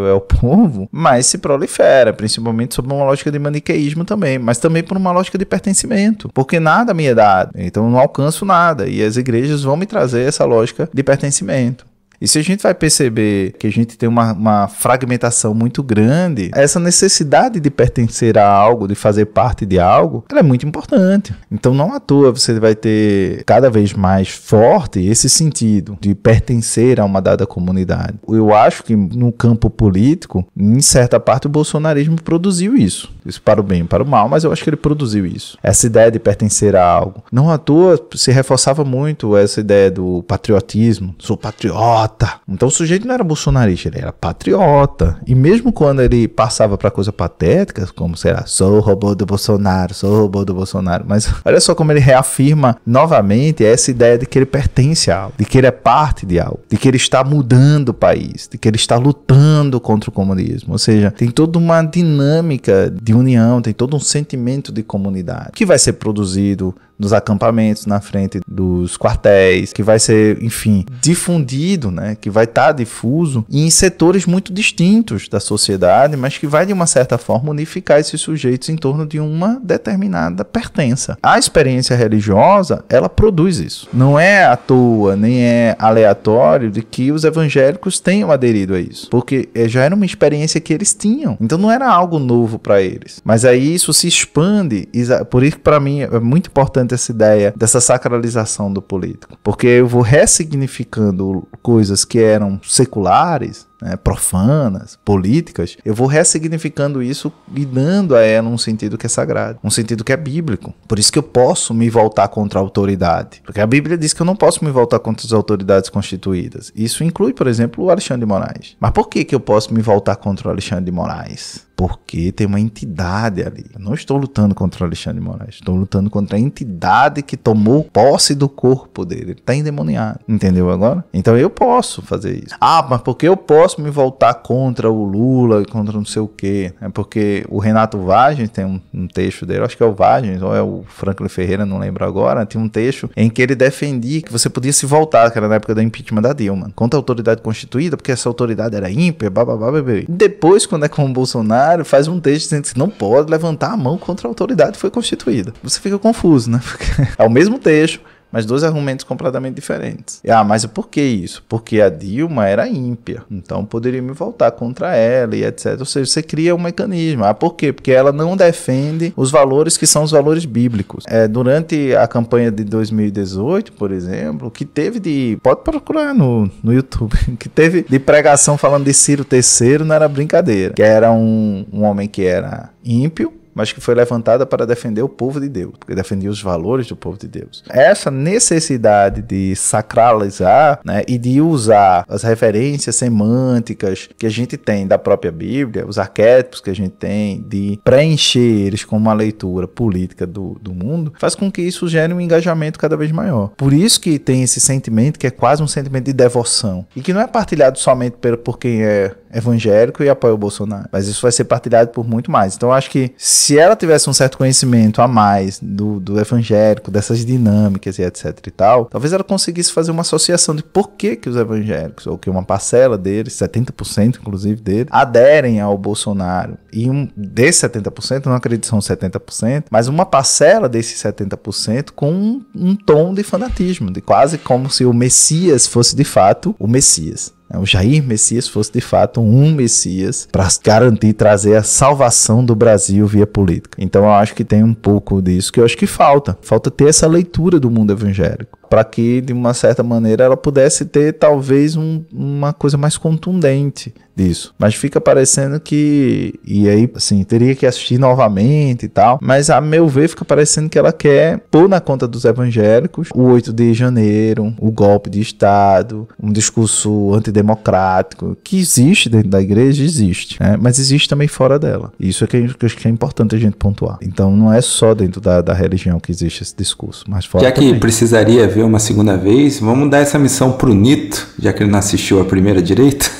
é o povo, mais se prolifera, principalmente sob uma lógica de maniqueísmo também, mas também por uma lógica de pertencimento, porque nada me é dado, então eu não alcanço nada, e as igrejas vão me trazer essa lógica de pertencimento. E se a gente vai perceber que a gente tem uma fragmentação muito grande, essa necessidade de pertencer a algo, de fazer parte de algo, ela é muito importante. Então não à toa você vai ter cada vez mais forte esse sentido de pertencer a uma dada comunidade. Eu acho que no campo político, em certa parte, o bolsonarismo produziu isso. Isso para o bem e para o mal, mas eu acho que ele produziu isso. Essa ideia de pertencer a algo. Não à toa se reforçava muito essa ideia do patriotismo. Sou patriota. Então o sujeito não era bolsonarista, ele era patriota. E mesmo quando ele passava para coisa patética, como será, sou o robô do Bolsonaro, sou o robô do Bolsonaro. Mas olha só como ele reafirma novamente essa ideia de que ele pertence a algo, de que ele é parte de algo, de que ele está mudando o país, de que ele está lutando contra o comunismo. Ou seja, tem toda uma dinâmica de união, tem todo um sentimento de comunidade que vai ser produzido nos acampamentos, na frente dos quartéis, que vai ser, enfim, difundido, né? Que vai estar difuso em setores muito distintos da sociedade, mas que vai, de uma certa forma, unificar esses sujeitos em torno de uma determinada pertença. A experiência religiosa, ela produz isso. Não é à toa, nem é aleatório de que os evangélicos tenham aderido a isso, porque já era uma experiência que eles tinham. Então não era algo novo para eles. Mas aí isso se expande, por isso que para mim é muito importante essa ideia dessa sacralização do político, porque eu vou ressignificando coisas que eram seculares, né, profanas, políticas, eu vou ressignificando isso e dando a ela um sentido que é sagrado, um sentido que é bíblico. Por isso que eu posso me voltar contra a autoridade, porque a Bíblia diz que eu não posso me voltar contra as autoridades constituídas. Isso inclui, por exemplo, o Alexandre de Moraes. Mas por que eu posso me voltar contra o Alexandre de Moraes? Porque tem uma entidade ali. Eu não estou lutando contra o Alexandre de Moraes, estou lutando contra a entidade que tomou posse do corpo dele. Ele está endemoniado. Entendeu agora? Então eu posso fazer isso. Ah, mas porque eu posso me voltar contra o Lula, contra não sei o quê? É porque o Renato Vagens tem um texto dele, acho que é o Vagens, ou é o Franklin Ferreira, não lembro agora, tem um texto em que ele defendia que você podia se voltar, que era na época da impeachment da Dilma, contra a autoridade constituída, porque essa autoridade era ímpia, bababá, bebê. Depois, quando é com o Bolsonaro, faz um texto dizendo que não pode levantar a mão contra a autoridade que foi constituída. Você fica confuso, né? Porque é o mesmo texto, mas dois argumentos completamente diferentes. Ah, mas por que isso? Porque a Dilma era ímpia, então poderia me voltar contra ela e etc. Ou seja, você cria um mecanismo. Ah, por quê? Porque ela não defende os valores que são os valores bíblicos. Durante a campanha de 2018, por exemplo, que teve de... Pode procurar no YouTube. Que teve de pregação falando de Ciro III, não era brincadeira. Que era um homem que era ímpio, mas que foi levantada para defender o povo de Deus, porque defendia os valores do povo de Deus. Essa necessidade de sacralizar, né, e de usar as referências semânticas que a gente tem da própria Bíblia, os arquétipos que a gente tem, de preencher eles com uma leitura política do mundo, faz com que isso gere um engajamento cada vez maior. Por isso que tem esse sentimento que é quase um sentimento de devoção, e que não é partilhado somente por quem é evangélico e apoia o Bolsonaro, mas isso vai ser partilhado por muito mais. Então eu acho que se ela tivesse um certo conhecimento a mais do evangélico, dessas dinâmicas e etc e tal, talvez ela conseguisse fazer uma associação de por que os evangélicos, ou que uma parcela deles, 70% inclusive deles, aderem ao Bolsonaro. E desses 70%, não acredito que são 70%, mas uma parcela desses 70% com um tom de fanatismo, de quase como se o Messias fosse de fato o Messias. O Jair Messias fosse de fato um Messias para garantir, trazer a salvação do Brasil via política. Então eu acho que tem um pouco disso que eu acho que falta ter essa leitura do mundo evangélico, para que de uma certa maneira ela pudesse ter talvez uma coisa mais contundente disso. Mas fica parecendo que, e aí assim, teria que assistir novamente e tal, mas a meu ver fica parecendo que ela quer pôr na conta dos evangélicos o 8 de janeiro, o golpe de Estado, um discurso antidemocrático, que existe dentro da igreja, existe, né? Mas existe também fora dela. Isso é que eu acho que é importante a gente pontuar. Então não é só dentro da religião que existe esse discurso, mas fora já que também. Precisaria ver uma segunda vez, vamos dar essa missão pro Nito, já que ele não assistiu a primeira direito.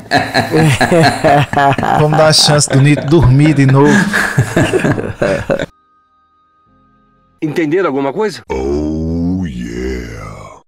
Vamos dar a chance do Nito dormir de novo. Entenderam alguma coisa? Oh.